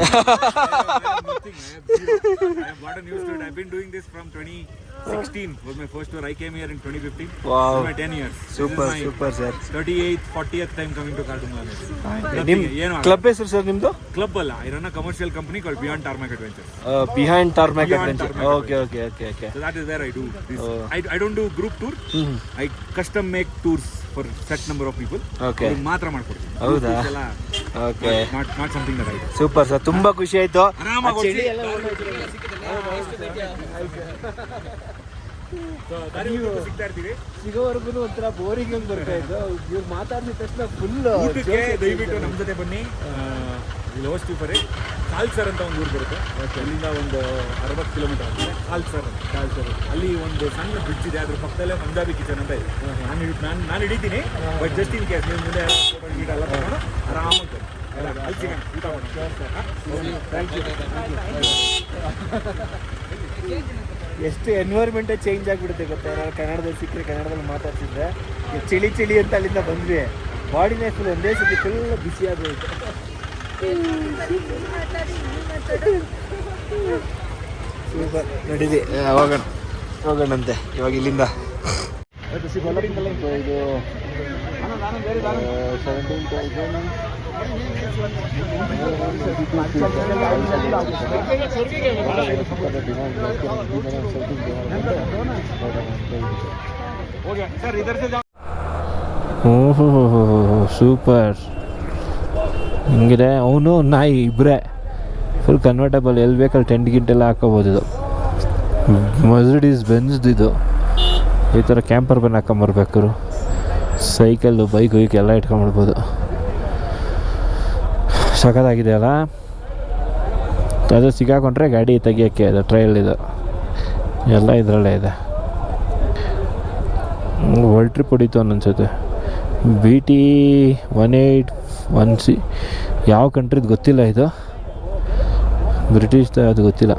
I've been doing this from 2016 was my first tour. I came here in 2015. Wow. My 10 years. Super sir. 38th 40th time coming to Kartumla. ನಿಮ್ ಕ್ಲಬ್ ಹೆಸರು ಸರ್ ನಿಮ್ದು? Club ಅಲ್ಲ, I run a commercial company called Beyond Tarmac Adventures. Behind Tarmac Adventures. Okay. So that is where I do this. I don't do group tour. I custom make tours for set number of people. Okay. ಮಾತ್ರ ಮಾಡ್ಕೊಡ್ತೀನಿ. ಹೌದಾ? Okay. Not something that I do. Super sir, ತುಂಬಾ ಖುಷಿ ಆಯ್ತು. ಆರಾಮಾಗಿ ಸಿಗ್ತಾ ಇರ್ತೀವಿ. ಸಿಗೋವರೆಗೂ ಒಂಥರ ಬೋರಿಂಗ್ ಅಂತ ಬರ್ತಾ ಇದ್ದು, ಇವ್ರು ಮಾತಾಡಿದ ತಕ್ಷಣ ಫುಲ್ ಊಟಕ್ಕೆ ದಯವಿಟ್ಟು ನಮ್ಮ ಜೊತೆ ಬನ್ನಿ. ಇಲ್ಲಿ ಹೋಸ್ಟಿಫರೇ ಕಾಲ್ಸರ್ ಅಂತ ಒಂದು ಊರು ಬರುತ್ತೆ, ಅಲ್ಲಿಂದ ಒಂದು 60 ಕಿಲೋಮೀಟರ್ ಆಗುತ್ತೆ. ಕಾಲ್ಸರ್ ಅಲ್ಲಿ ಒಂದು ಸಣ್ಣ ಬ್ರಿಡ್ಜ್ ಇದೆ, ಅದ್ರ ಪಕ್ಕದಲ್ಲೇ ಪಂಜಾಬಿ ಕಿಚನ್ ಅಂತ ಇದೆ. ನಾನು ಹಿಡಿತೀನಿ, ಬಟ್ ಜಸ್ಟ್ ಇನ್ ಕೇಸ್ ನೀವು ಮುಂದೆ ಗೀಟ ಎಲ್ಲ ತಗೊಂಡು ಆರಾಮಾಗಿ ಅಲ್ಲಿ ಸಿಗೋಣ, ಊಟ ಮಾಡೋಣ. Thank you. ಎಷ್ಟು ಎನ್ವೈರ್ಮೆಂಟೇ ಚೇಂಜ್ ಆಗಿಬಿಡುತ್ತೆ ಗೊತ್ತಾ. ನಾವು ಕನ್ನಡದಲ್ಲಿ ಸಿಕ್ಕರೆ ಕನ್ನಡದಲ್ಲಿ ಮಾತಾಡ್ತಿದ್ರೆ ಚಳಿ ಅಂತ ಅಲ್ಲಿಂದ ಬಂದ್ವಿ, ಬಾಡಿನೇ ಫುಲ್ ಒಂದೇ ಸತಿ ಫುಲ್ ಬಿಸಿ ಆಗೋಯ್ತು. ಸೂಪರ್, ನಡೀರಿ ಹೋಗೋಣಂತೆ ಇವಾಗ ಇಲ್ಲಿಂದ. ಇದು 17,000 ಸೂಪರ್. ಹಿಂಗಿದೆ ಅವನು ನಾಯಿ ಇಬ್ಬರೇ ಫುಲ್ ಕನ್ವರ್ಟಬಲ್, ಎಲ್ಲಿ ಬೇಕಲ್ಲಿ ಟೆಂಟ್ ಗಿಂಟೆಲ್ಲ ಹಾಕೋಬೋದು. ಇದು ಮರ್ಸಿಡೀಸ್ ಬೆಂಜ್ದು, ಇದು ಈ ಥರ ಕ್ಯಾಂಪರ್ ಬಂದು ಹಾಕೊಂಬರ್ಬೇಕು. ಸೈಕಲ್ಲು ಬೈಕ್ ಎಲ್ಲ ಇಟ್ಕೊಂಬಿಡ್ಬೋದು. ಸಖತ್ತಾಗಿದೆ ಅಲ್ಲ. ಅದು ಸಿಗಾಕೊಂಡ್ರೆ ಗಾಡಿ ತೆಗಿಯೋಕ್ಕೆ ಅದು ಟ್ರಯಲ್, ಇದು ಎಲ್ಲ ಇದರಲ್ಲೇ ಇದೆ. ವರ್ಲ್ಡ್ ಟ್ರಿಪ್ ಹೊಡಿತು ಅನ್ನನ್ಸುತ್ತೆ. BT 181C ಯಾವ ಕಂಟ್ರಿದು ಗೊತ್ತಿಲ್ಲ, ಇದು ಬ್ರಿಟಿಷ್ ಅದು ಗೊತ್ತಿಲ್ಲ.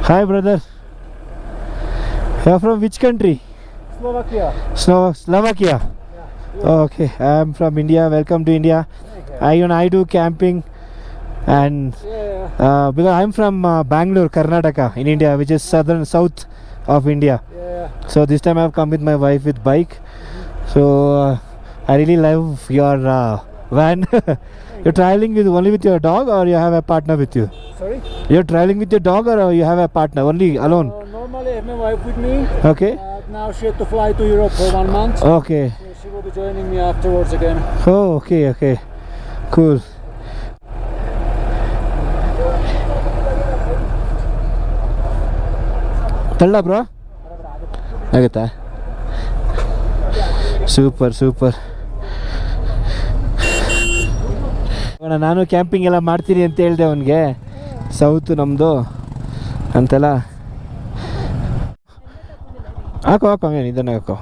Hi brother, you are from which country? Slovakia. Yeah. Okay, I am from India. Welcome to India. I do camping, and because I am from Bangalore, Karnataka, in India, which is south of India. Yeah. So this time I have come with my wife with bike. So I really love your van. You're traveling only with your dog, or you have a partner with you? Sorry? You're traveling with your dog, or you have a partner? Only alone? Normally I have my wife with me. Okay. Now she had to fly to Europe for 1 month. Okay. So she will be joining me afterwards again. Oh, okay. Cool. ತಳ್ಳ bro, ಆಗುತ್ತಾ? Super. ನಾನು camping ಎಲ್ಲ ಮಾಡ್ತೀನಿ ಅಂತ ಹೇಳಿದೆ ಅವನಿಗೆ, south ನಮ್ಮದು ಅಂತೆಲ್ಲ. ಹಾಕೋ ಏನು ಇದನ್ನು ಹಾಕೋ.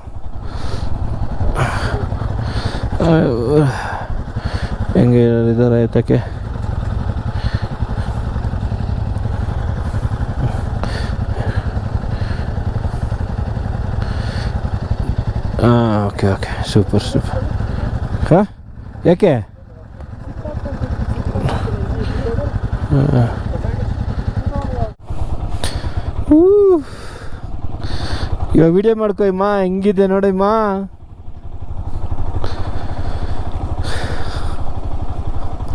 ಹೆಂಗೆ ಇದಾರೆ ಆಯ್ತಕ್ಕೆ. Okay super. ಹಾಂ, ಯಾಕೆ ಇವಾಗ ವಿಡಿಯೋ ಮಾಡ್ಕೊ ಇಮ್ಮ, ಹೆಂಗಿದೆ ನೋಡಿಮ್ಮ.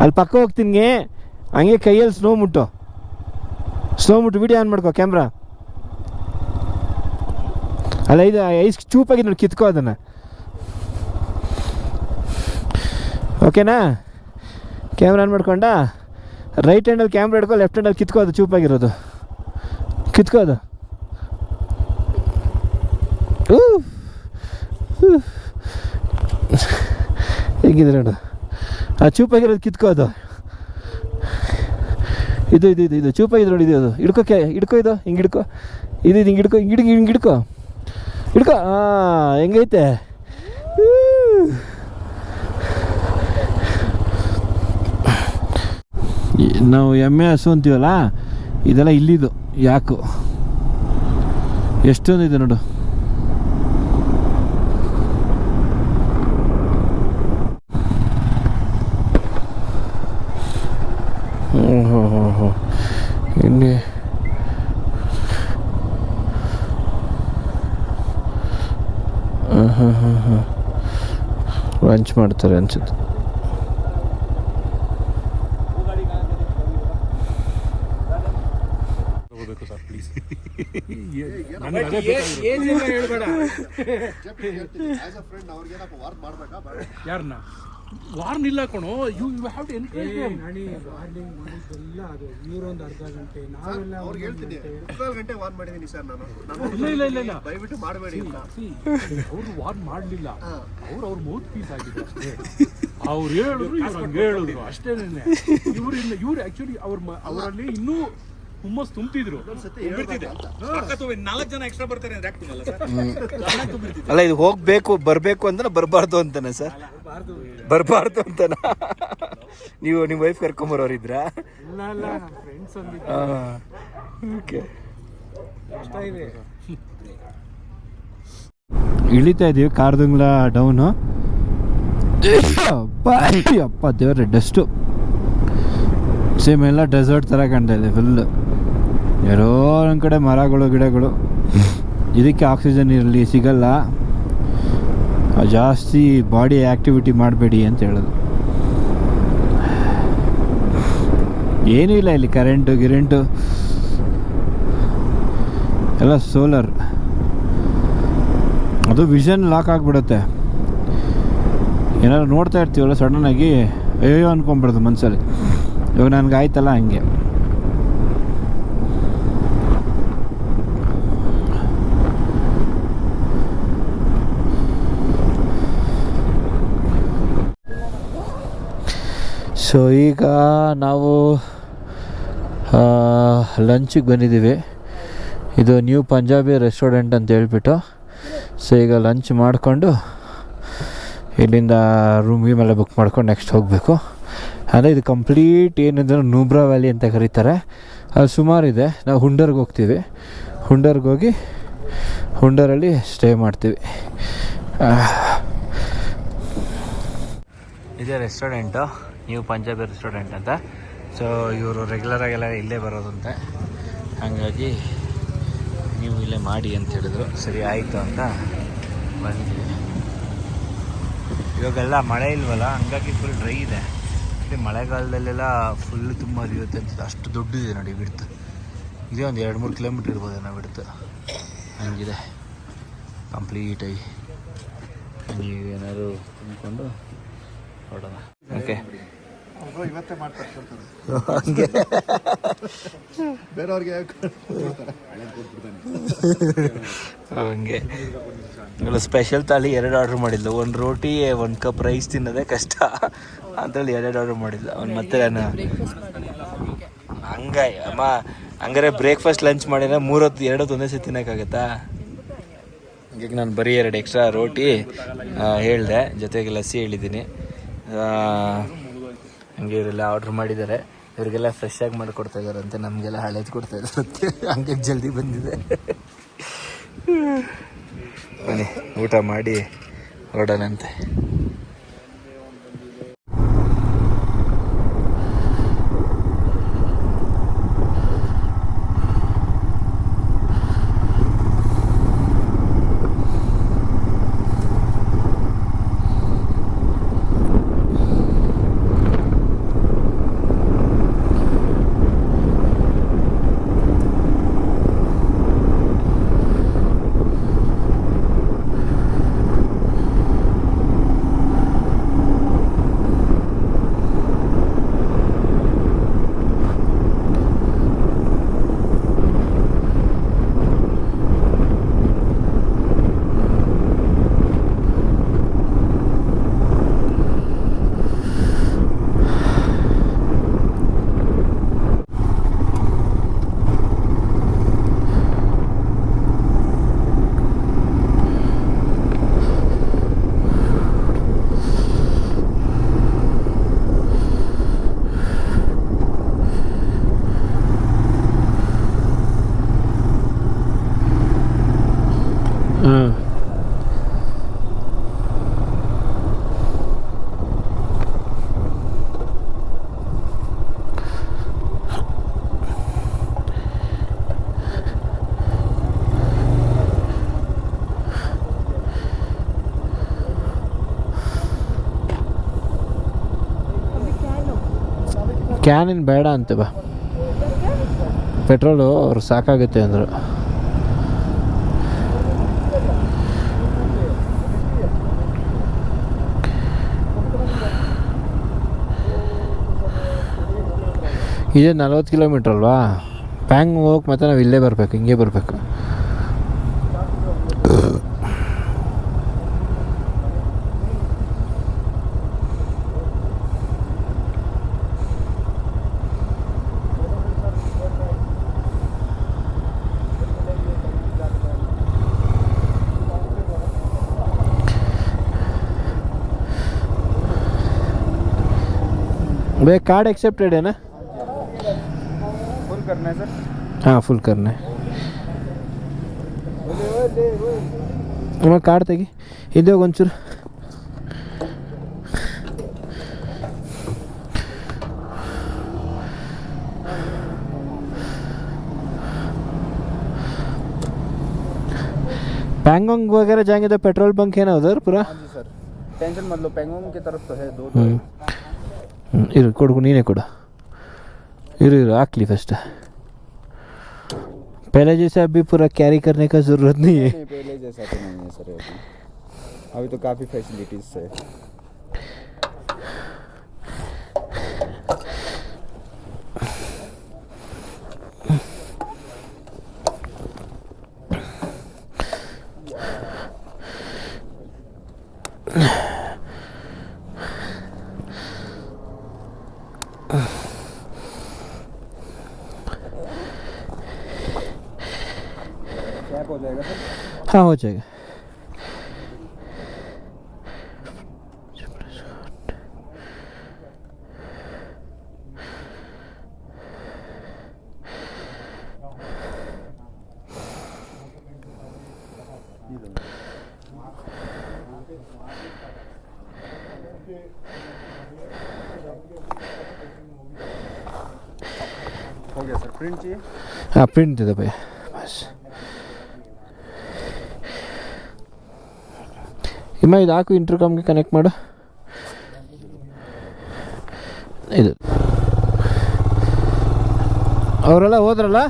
ಅಲ್ಲಿ ಪಕ್ಕ ಹೋಗ್ತೀನಿ, ಹಂಗೆ ಕೈಯಲ್ಲಿ ಸ್ನೋ ಮುಟ್ಟು ವಿಡಿಯೋ ಆನ್ ಮಾಡ್ಕೊ ಕ್ಯಾಮ್ರಾ. ಅಲ್ಲ ಇದು ಐಸ್ ಚೂಪಾಗಿ ನೋಡಿ, ಕಿತ್ಕೋ ಅದನ್ನು. ಓಕೆನಾ? ಕ್ಯಾಮ್ರಾ ಆನ್ ಮಾಡ್ಕೊಂಡ ರೈಟ್ ಹ್ಯಾಂಡಲ್ಲಿ ಕ್ಯಾಮ್ರಾ ಹಿಡ್ಕೊ, ಲೆಫ್ಟ್ ಹ್ಯಾಂಡಲ್ಲಿ ಕಿತ್ಕೋದು, ಚೂಪಾಗಿರೋದು ಕಿತ್ಕೋದು. ಹೇಗಿದೆ ನೋಡು, ಆ ಚೂಪಾಗಿರೋದು ಕಿತ್ಕೋದು. ಇದು ಇದು ಇದು ಇದು ಚೂಪಾಗಿದ್ದು ನೋಡಿ, ಇದು ಹಿಡ್ಕೋಕೆ, ಹಿಡ್ಕೊ, ಇದು ಹಿಂಗೆ ಹಿಡ್ಕೊ, ಇದು ಹಿಂಗೆ ಹಿಡ್ಕೊ, ಹಿಂಗೆ ಹಿಡ್ಕೊ ಹಿಡ್ಕೊ. ಹಾಂ, ಹೆಂಗೈತೆ? ನಾವು ಎಮ್ಮೆ ಹಸು ಅಂತೀವಲ್ಲ, ಇದೆಲ್ಲ ಇಲ್ಲಿದು ಯಾಕೋ ಎಷ್ಟೊಂದಿದೆ ನೋಡು. ಇಲ್ಲಿ ಲಂಚ್ ಮಾಡ್ತಾರೆ ಅನ್ಸುತ್ತೆ. Sir please. ಯಾರನ್ನ ವಾರ್ನ್ ಕಣೋ, you have to encourage them. ಇವರೊಂದು ಅರ್ಧ ಗಂಟೆ, ನಾವೆಲ್ಲ ಗಂಟೆ ವಾರ್ನ್ ಮಾಡಿದ್ದೀನಿ ಸರ್ ನಾನು. ಇಲ್ಲ ದಯವಿಟ್ಟು ಮಾಡಬೇಡಿ ಅಂತ. ಅವ್ರು ವಾರ್ನ್ ಮಾಡಲಿಲ್ಲ, ಅವ್ರ ಮೌತ್ ಪೀಸ್ ಆಗಿದೆ ಅಷ್ಟೇ. ಅವ್ರು ಹೇಳಿದ್ರು, ಇವ್ರು ಹಂಗೆ ಹೇಳಿದ್ರು ಅಷ್ಟೇನೆ. ಇವ್ರು ಆಕ್ಚುಲಿ ಅವರಲ್ಲಿ ಇನ್ನೂ ಹುಮ್ಮಸ್ ತುಂಬ್ತಿದ್ರು. 4 ಜನ ಎಕ್ಸ್ಟ್ರಾ ಬರ್ತಾರೆ ಅಂದ್ರೆ ಆಗ್ತಿಲ್ಲ ಸರ್. ಅಲ್ಲ, ಇದು ಹೋಗ್ಬೇಕು ಬರಬೇಕು ಅಂತ ಬರಬಾರ್ದು ಅಂತಾನೆ ಸರ್, ಬರಬಾರ್ದು ಅಂತನ. ನೀವು ನಿಮ್ಮ ವೈಫ್ ಕರ್ಕೊಂಬರೋರಿದ್ರಾ? ಓಕೆ. ಇಳಿತಾ ಇದೀವಿ ಕಾರ್ದುಂಗ್ಲ ಡೌನು. ಅಪ್ಪ ದೇವ್ರೆ, ಡಸ್ಟು ಸೇಮ್ ಎಲ್ಲ ಡೆಸರ್ಟ್ ಥರ ಕಾಣ್ತಾ ಇದೆ ಫುಲ್ಲು. ಯಾರೋ ಒಂದು ಕಡೆ ಮರಗಳು ಗಿಡಗಳು, ಇದಕ್ಕೆ ಆಕ್ಸಿಜನ್ ಇರಲಿ ಸಿಗಲ್ಲ, ಜಾಸ್ತಿ ಬಾಡಿ ಆ್ಯಕ್ಟಿವಿಟಿ ಮಾಡಬೇಡಿ ಅಂತ ಹೇಳೋದು. ಏನೂ ಇಲ್ಲ ಇಲ್ಲಿ, ಗಿರೆಂಟು ಎಲ್ಲ ಸೋಲರ್. ಅದು ವಿಷನ್ ಲಾಕ್ ಆಗಿಬಿಡುತ್ತೆ. ಏನಾದ್ರು ನೋಡ್ತಾ ಇರ್ತೀವಲ್ಲ ಸಡನ್ನಾಗಿ ಅಯ್ಯೋ ಅಂದ್ಕೊಂಬಿಡ್ದು ಮನಸ್ಸಲ್ಲಿ. ಇವಾಗ ನನಗೆ ಆಯ್ತಲ್ಲ ಹಂಗೆ. ಸೊ ಈಗ ನಾವು ಲಂಚಿಗೆ ಬಂದಿದ್ದೀವಿ. ಇದು ನ್ಯೂ ಪಂಜಾಬಿ ರೆಸ್ಟೋರೆಂಟ್ ಅಂತ ಹೇಳ್ಬಿಟ್ಟು. ಸೊ ಈಗ ಲಂಚ್ ಮಾಡಿಕೊಂಡು ಇಲ್ಲಿಂದ ರೂಮ್ಗೆ ಮೇಲೆ ಬುಕ್ ಮಾಡ್ಕೊಂಡು ನೆಕ್ಸ್ಟ್ ಹೋಗಬೇಕು. ಅಂದರೆ ಇದು ಕಂಪ್ಲೀಟ್ ಏನಿದ್ರೆ ನೂಬ್ರಾ ವ್ಯಾಲಿ ಅಂತ ಕರೀತಾರೆ. ಅದು ಸುಮಾರಿದೆ. ನಾವು ಹುಂಡರ್ಗೆ ಹೋಗ್ತೀವಿ. ಹುಂಡರ್ಗೆ ಹೋಗಿ ಹುಂಡರಲ್ಲಿ ಸ್ಟೇ ಮಾಡ್ತೀವಿ. ಇದೇ ರೆಸ್ಟೋರೆಂಟು, ನ್ಯೂ ಪಂಜಾಬಿ ರೆಸ್ಟೋರೆಂಟ್ ಅಂತ. ಸೊ ಇವರು ರೆಗ್ಯುಲರಾಗೆಲ್ಲ ಇಲ್ಲೇ ಬರೋದಂತೆ, ಹಾಗಾಗಿ ನೀವು ಇಲ್ಲೇ ಮಾಡಿ ಅಂತ ಹೇಳಿದ್ರು. ಸರಿ ಆಯಿತು ಅಂತ ಬಂದ್ವಿ. ಇವಾಗೆಲ್ಲ ಮಳೆ ಇಲ್ವಲ್ಲ, ಹಂಗಾಗಿ ಫುಲ್ ಡ್ರೈ ಇದೆ. ಮಳೆಗಾಲದಲ್ಲೆಲ್ಲ ಫುಲ್ ತುಂಬ ಹರಿಯುತ್ತೆ ಅಂತ. ಅಷ್ಟು ದೊಡ್ಡದಿದೆ ನೋಡಿ ಬಿಡ್ತು. ಇದೇ ಒಂದು 2-3 ಕಿಲೋಮೀಟ್ರ್ ಇರ್ಬೋದೇನೋ ಬಿಡ್ತು, ಹಂಗಿದೆ ಕಂಪ್ಲೀಟಾಗಿ. ನೀವು ಏನಾದ್ರು ಅಂದ್ಕೊಂಡು ಹೊಡೋಣ. ಓಕೆ, ಇವತ್ತೇ ಮಾಡ್ತಾರೆ ಹಂಗೆ ಬೇರೆಯವ್ರಿಗೆ ಹಂಗೆ. ಸ್ಪೆಷಲ್ ತಾಳಿ 2 ಆರ್ಡ್ರ್ ಮಾಡಿದ್ಲು. 1 ರೋಟಿ 1 ಕಪ್ ರೈಸ್ ತಿನ್ನೋದೇ ಕಷ್ಟ ಅಂತೇಳಿ 2 ಆರ್ಡ್ರ್ ಮಾಡಿದ್ಲು. ಅವ್ನು ಮತ್ತೆ ನಾನು ಹಂಗಾಯ್ ಅಮ್ಮ, ಹಂಗಾರೆ ಬ್ರೇಕ್ಫಾಸ್ಟ್ ಲಂಚ್ ಮಾಡಿದ್ರೆ 3 ಹೊತ್ತು 2 ಹೊತ್ತು ಒಂದೇ ಸತಿ ತಿನ್ನೋಕ್ಕಾಗತ್ತಾ? ಹಂಗಾಗಿ ನಾನು ಬರೀ 2 ಎಕ್ಸ್ಟ್ರಾ ರೋಟಿ ಹೇಳಿದೆ, ಜೊತೆಗೆ ಲಸ್ಸಿ ಹೇಳಿದ್ದೀನಿ. ಹಂಗೆ ಇವರೆಲ್ಲ ಆರ್ಡ್ರ್ ಮಾಡಿದ್ದಾರೆ. ಇವರಿಗೆಲ್ಲ ಫ್ರೆಶ್ ಆಗಿ ಮಾಡಿಕೊಡ್ತಾ ಇದ್ದಾರಂತೆ, ನಮಗೆಲ್ಲ ಹಳೇದು ಕೊಡ್ತಾ ಇದ್ದಾರಂತೆ. ಹಂಗೆ ಜಲ್ದಿ ಬಂದಿದೆ. ಬನ್ನಿ ಊಟ ಮಾಡಿ ಹೊರಡೋಣಂತೆ. ಕ್ಯಾನಿನ್ ಬೇಡ ಅಂತೆ ಬಾ, ಪೆಟ್ರೋಲು ಅವ್ರು ಸಾಕಾಗುತ್ತೆ ಅಂದರು. ಇದೇ 40 ಕಿಲೋಮೀಟ್ರ್ ಅಲ್ವಾ, ಪ್ಯಾಂಗ್ ಹೋಗಕ್ಕೆ ಮತ್ತೆ ನಾವು ಇಲ್ಲೇ ಬರಬೇಕು, ಹಿಂಗೆ ಬರಬೇಕು. भैया कार्ड एक्सेप्टेड है ना? फुल करना है सर? हाँ फुल करना है. ಅಮ್ಮ ಕಾರ್ಡ್ ತೆಗಿ, ಹಿಂದೆ ಹೋಗಿ ಒಂಚೂರು. पैंगोंग वगैरह जाएंगे तो पेट्रोल पंप है ना उधर पूरा? हाँ जी सर, टेंशन मत लो, पैंगोंग की तरफ तो है 2 ಇರು ಕೊಡು, ನೀನೇ ಕೊಡು. इரு हाकली फर्स्ट. पहले जैसे अभी पूरा कैरी करने का ज़रूरत नहीं है. पहले जैसा तो नहीं है सर, अभी तो काफ़ी फैसिलिटीज़ है. हो जाएगा सर? हाँ हो जाएगा. हो गया सर, प्रिंट चाहिए? हाँ प्रिंट दे दो भैया बस. ಇಮ್ಮ ಇದು ಹಾಕು, ಇಂಟರ್ಕಾಮ್ಗೆ ಕನೆಕ್ಟ್ ಮಾಡು. ಇದು ಅವರೆಲ್ಲ ಹೋದ್ರಲ್ಲ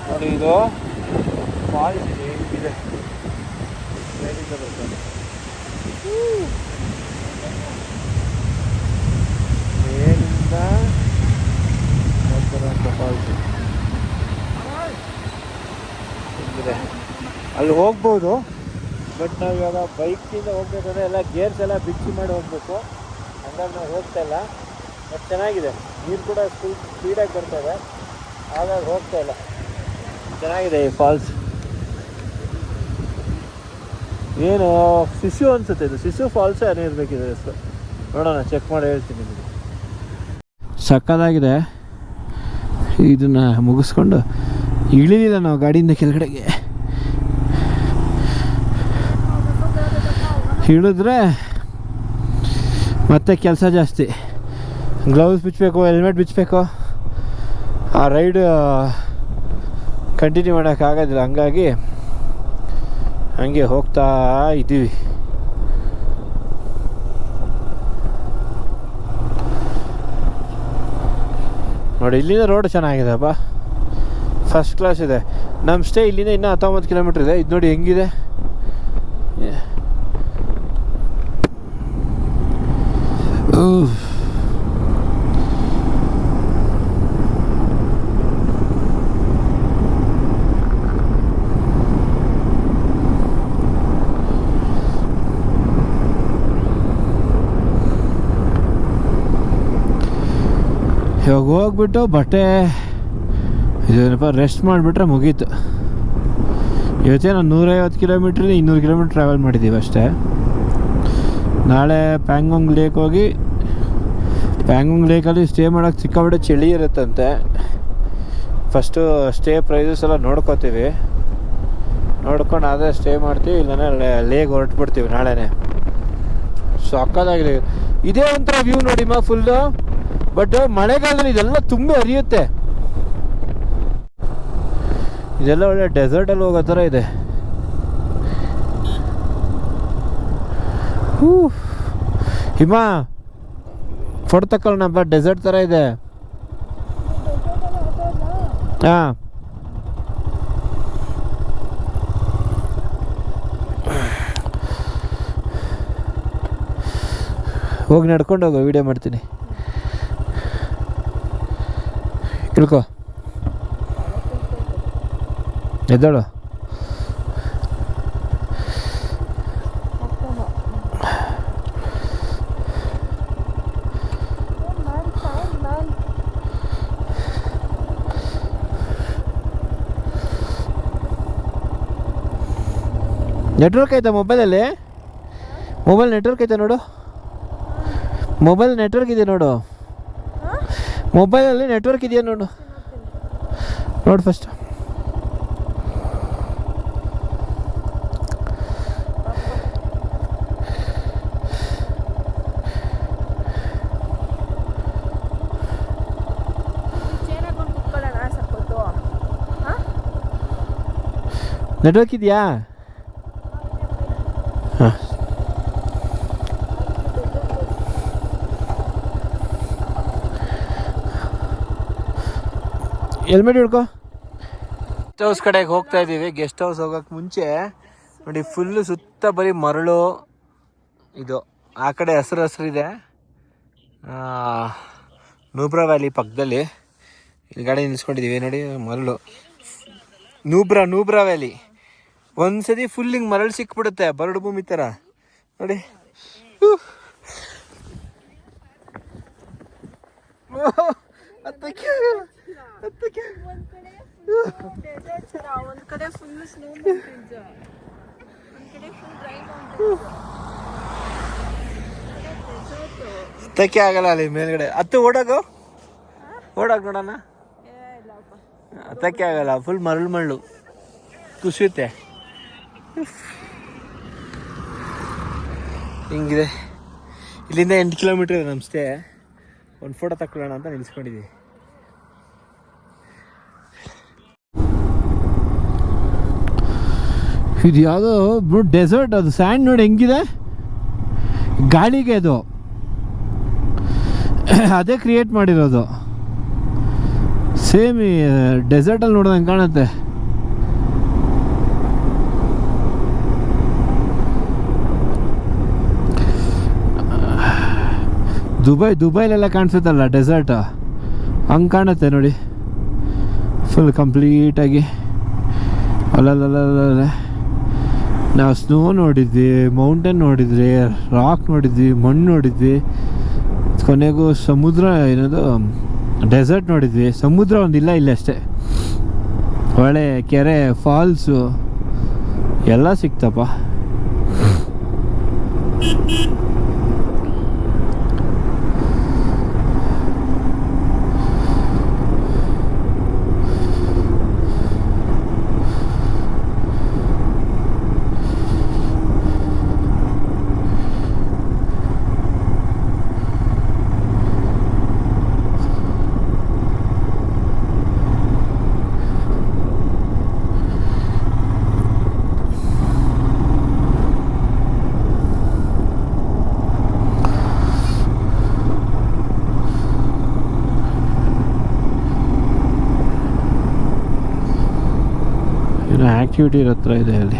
ನೋಡಿ, ಇದು ಫಾಲ್ಸ್ ಇದೆ, ಮೇಲಿಂದ ಬರ್ತದೆ. ಮೇಲಿಂದ ಬರ್ತಕ್ಕಂಥ ಫಾಲ್ಸ್ ಇದೆ. ಅಲ್ಲಿ ಹೋಗ್ಬೋದು, ಬಟ್ ನಾವು ಇವಾಗ ಬೈಕಿಂದ ಹೋಗ್ಬೇಕಂದ್ರೆ ಎಲ್ಲ ಗೇರ್ಸ್ ಎಲ್ಲ ಬಿಚ್ಚಿ ಮಾಡಿ ಹೋಗಬೇಕು, ಹಂಗಾಗಿ ನಾವು ಹೋಗ್ತಾ ಇಲ್ಲ. ಬಟ್ ಚೆನ್ನಾಗಿದೆ, ನೀರು ಕೂಡ ಫುಲ್ ಸ್ಪೀಡಾಗಿ ಬರ್ತಾಯಿದೆ, ಹಾಗಾಗಿ ಹೋಗ್ತಾ ಇಲ್ಲ. ಚೆನ್ನಾಗಿದೆ ಈ ಫಾಲ್ಸ್. ಏನು ಶಿಶು ಅನಿಸುತ್ತೆ, ಇದು ಶಿಶು ಫಾಲ್ಸ್ ಏನೇ ಇರಬೇಕಿದೆ ಹೆಸರು, ನೋಡೋಣ, ಚೆಕ್ ಮಾಡಿ ಹೇಳ್ತೀನಿ ನಿಮಗೆ. ಸಕ್ಕದಾಗಿದೆ. ಇದನ್ನು ಮುಗಿಸ್ಕೊಂಡು ಇಳಿಲಿಲ್ಲ ನಾವು ಗಾಡಿಯಿಂದ ಕೆಳಗಡೆಗೆ. ಇಳಿದ್ರೆ ಮತ್ತೆ ಕೆಲಸ ಜಾಸ್ತಿ, ಗ್ಲೌಸ್ ಬಿಚ್ಚಬೇಕು, ಹೆಲ್ಮೆಟ್ ಬಿಚ್ಚಬೇಕು, ಆ ರೈಡ್ ಕಂಟಿನ್ಯೂ ಮಾಡೋಕ್ಕಾಗೋದಿಲ್ಲ. ಹಂಗಾಗಿ ಹಂಗೆ ಹೋಗ್ತಾ ಇದ್ದೀವಿ. ನೋಡಿ ಇಲ್ಲಿಂದ ರೋಡ್ ಚೆನ್ನಾಗಿದೆಪ್ಪ, ಫಸ್ಟ್ ಕ್ಲಾಸ್ ಇದೆ. ನಮ್ಮ ಸ್ಟೇ ಇಲ್ಲಿಂದ ಇನ್ನೂ 19 ಕಿಲೋಮೀಟ್ರ್ ಇದೆ. ಇದು ನೋಡಿ ಹೆಂಗಿದೆ. ಇವಾಗ ಹೋಗ್ಬಿಟ್ಟು ಬಟ್ಟೆ ಇದೇನಪ್ಪ ರೆಸ್ಟ್ ಮಾಡಿಬಿಟ್ರೆ ಮುಗೀತು. ಇವತ್ತೇ ನಾವು 150 ಕಿಲೋಮೀಟ್ರಿಂದ 200 ಕಿಲೋಮೀಟ್ರ್ ಟ್ರಾವೆಲ್ ಮಾಡಿದ್ದೀವಿ ಅಷ್ಟೇ. ನಾಳೆ ಪ್ಯಾಂಗೋಂಗ್ ಲೇಕ್ ಹೋಗಿ, ಪ್ಯಾಂಗೋಂಗ್ ಲೇಕಲ್ಲಿ ಸ್ಟೇ ಮಾಡೋಕ್ಕೆ ಸಿಕ್ಕಾಬಿಟ್ಟೆ ಚಳಿ ಇರುತ್ತಂತೆ. ಫಸ್ಟು ಸ್ಟೇ ಪ್ರೈಸಸ್ ಎಲ್ಲ ನೋಡ್ಕೋತೀವಿ, ನೋಡ್ಕೊಂಡು ಆದರೆ ಸ್ಟೇ ಮಾಡ್ತೀವಿ, ಇಲ್ಲಾಂದರೆ ಲೇಕ್ ಹೊರಟ್ಬಿಡ್ತೀವಿ ನಾಳೆನೇ. ಸಕ್ಕತ್ತಾಗಿದೆ. ಇದೇ ಒಂಥರ ವ್ಯೂ ನೋಡಿಮ್ಮ ಫುಲ್ಲು. ಬಟ್ ಮಳೆಗಾಲದಲ್ಲಿ ಇದೆಲ್ಲ ತುಂಬ ಹರಿಯುತ್ತೆ. ಇದೆಲ್ಲ ಒಳ್ಳೆ ಡೆಸರ್ಟಲ್ಲಿ ಹೋಗೋ ಥರ ಇದೆ. ಹಿಮ ಫೋಟೋ ತಗೊಳ್ಳೋಣ ಬಾ, ಡೆಸರ್ಟ್ ಥರ ಇದೆ. ಹಾಂ ಹೋಗಿ ನಡ್ಕೊಂಡು ಹೋಗೋ, ವೀಡಿಯೋ ಮಾಡ್ತೀನಿ. ಇಳ್ಕೊ, ಎದ್ದೇಳು. ನೆಟ್ವರ್ಕ್ ಐತಾ ಮೊಬೈಲಲ್ಲಿ? ಮೊಬೈಲ್ ನೆಟ್ವರ್ಕ್ ಐತೆ ನೋಡು. ಮೊಬೈಲ್ ನೆಟ್ವರ್ಕ್ ಇದೆ ನೋಡು. ಮೊಬೈಲಲ್ಲಿ ನೆಟ್ವರ್ಕ್ ಇದೆಯಾ ನೋಡು. ನೋಡು ಫಸ್ಟ್. ನೆಟ್ವರ್ಕ್ ಇದೆಯಾ? ಹಾಂ, ಹೆಲ್ಮೆಟ್ ಹಿಡ್ಕೊ. ಗೆಸ್ಟ್ ಹೌಸ್ ಕಡೆಗೆ ಹೋಗ್ತಾ ಇದ್ದೀವಿ. ಗೆಸ್ಟ್ ಹೌಸ್ ಹೋಗೋಕ್ಕೆ ಮುಂಚೆ ನೋಡಿ, ಫುಲ್ಲು ಸುತ್ತ ಬರೀ ಮರಳು. ಇದು ಆ ಕಡೆ ಹಸಿರು ಇದೆ, ನೂಬ್ರಾ ವ್ಯಾಲಿ ಪಕ್ಕದಲ್ಲಿ. ಇಲ್ಲಿ ಗಾಡಿ ನಿಲ್ಸ್ಕೊಂಡಿದ್ದೀವಿ ನೋಡಿ, ಮರಳು. ನೂಬ್ರಾ ವ್ಯಾಲಿ ಒಂದ್ಸತಿ ಫುಲ್ ಹಿಂಗೆ ಮರಳು ಸಿಕ್ಬಿಡುತ್ತೆ, ಬರಡು ಭೂಮಿ ಥರ ನೋಡಿ. ಹತ್ತಕ್ಕೆ ಆಗಲ್ಲ ಅಲ್ಲಿ ಮೇಲ್ಗಡೆ. ಓಡಾಗ ನೋಡೋಣ. ಹತ್ತಕ್ಕೆ ಆಗಲ್ಲ, ಫುಲ್ ಮರಳು ಕುಸಿಯುತ್ತೆ. ಹಿಂಗಿದೆ. ಇಲ್ಲಿಂದ 8 ಕಿಲೋಮೀಟ್ರ್ ಇದೆ ನಮ್ಮ ಸ್ಟೇ. ಒಂದು ಫೋಟೋ ತಗೊಳ್ಳೋಣ ಅಂತ ನಿಲ್ಸ್ಕೊಂಡಿದ್ದೀವಿ. ಇದು ಯಾವುದೋ ಡೆಸರ್ಟ್, ಅದು ಸ್ಯಾಂಡ್ ನೋಡಿ ಹೆಂಗಿದೆ, ಗಾಳಿಗೆ ಅದು ಅದೇ ಕ್ರಿಯೇಟ್ ಮಾಡಿರೋದು. ಸೇಮ್ ಈ ಡೆಸರ್ಟಲ್ಲಿ ನೋಡ್ದಂಗೆ ಕಾಣುತ್ತೆ. ದುಬೈಲೆಲ್ಲ ಕಾಣಿಸುತ್ತಲ್ಲ ಡೆಸರ್ಟ್, ಹಂಗೆ ಕಾಣುತ್ತೆ ನೋಡಿ, ಫುಲ್ ಕಂಪ್ಲೀಟಾಗಿ. ಅಲ್ಲಲ್ಲ, ನಾವು ಸ್ನೋ ನೋಡಿದ್ವಿ, ಮೌಂಟೇನ್ ನೋಡಿದ್ವಿ, ರಾಕ್ ನೋಡಿದ್ವಿ, ಮಣ್ಣು ನೋಡಿದ್ವಿ, ಕೊನೆಗೂ ಸಮುದ್ರ, ಏನದು ಡೆಸರ್ಟ್ ನೋಡಿದ್ವಿ. ಸಮುದ್ರ ಒಂದಿಲ್ಲ ಇಲ್ಲಿ ಅಷ್ಟೇ. ಹೊಳೆ, ಕೆರೆ, ಫಾಲ್ಸು ಎಲ್ಲ ಸಿಕ್ತಪ್ಪ. ಆ್ಯಕ್ಟಿವಿಟಿ ಹತ್ರ ಇದೆ ಅಲ್ಲಿ.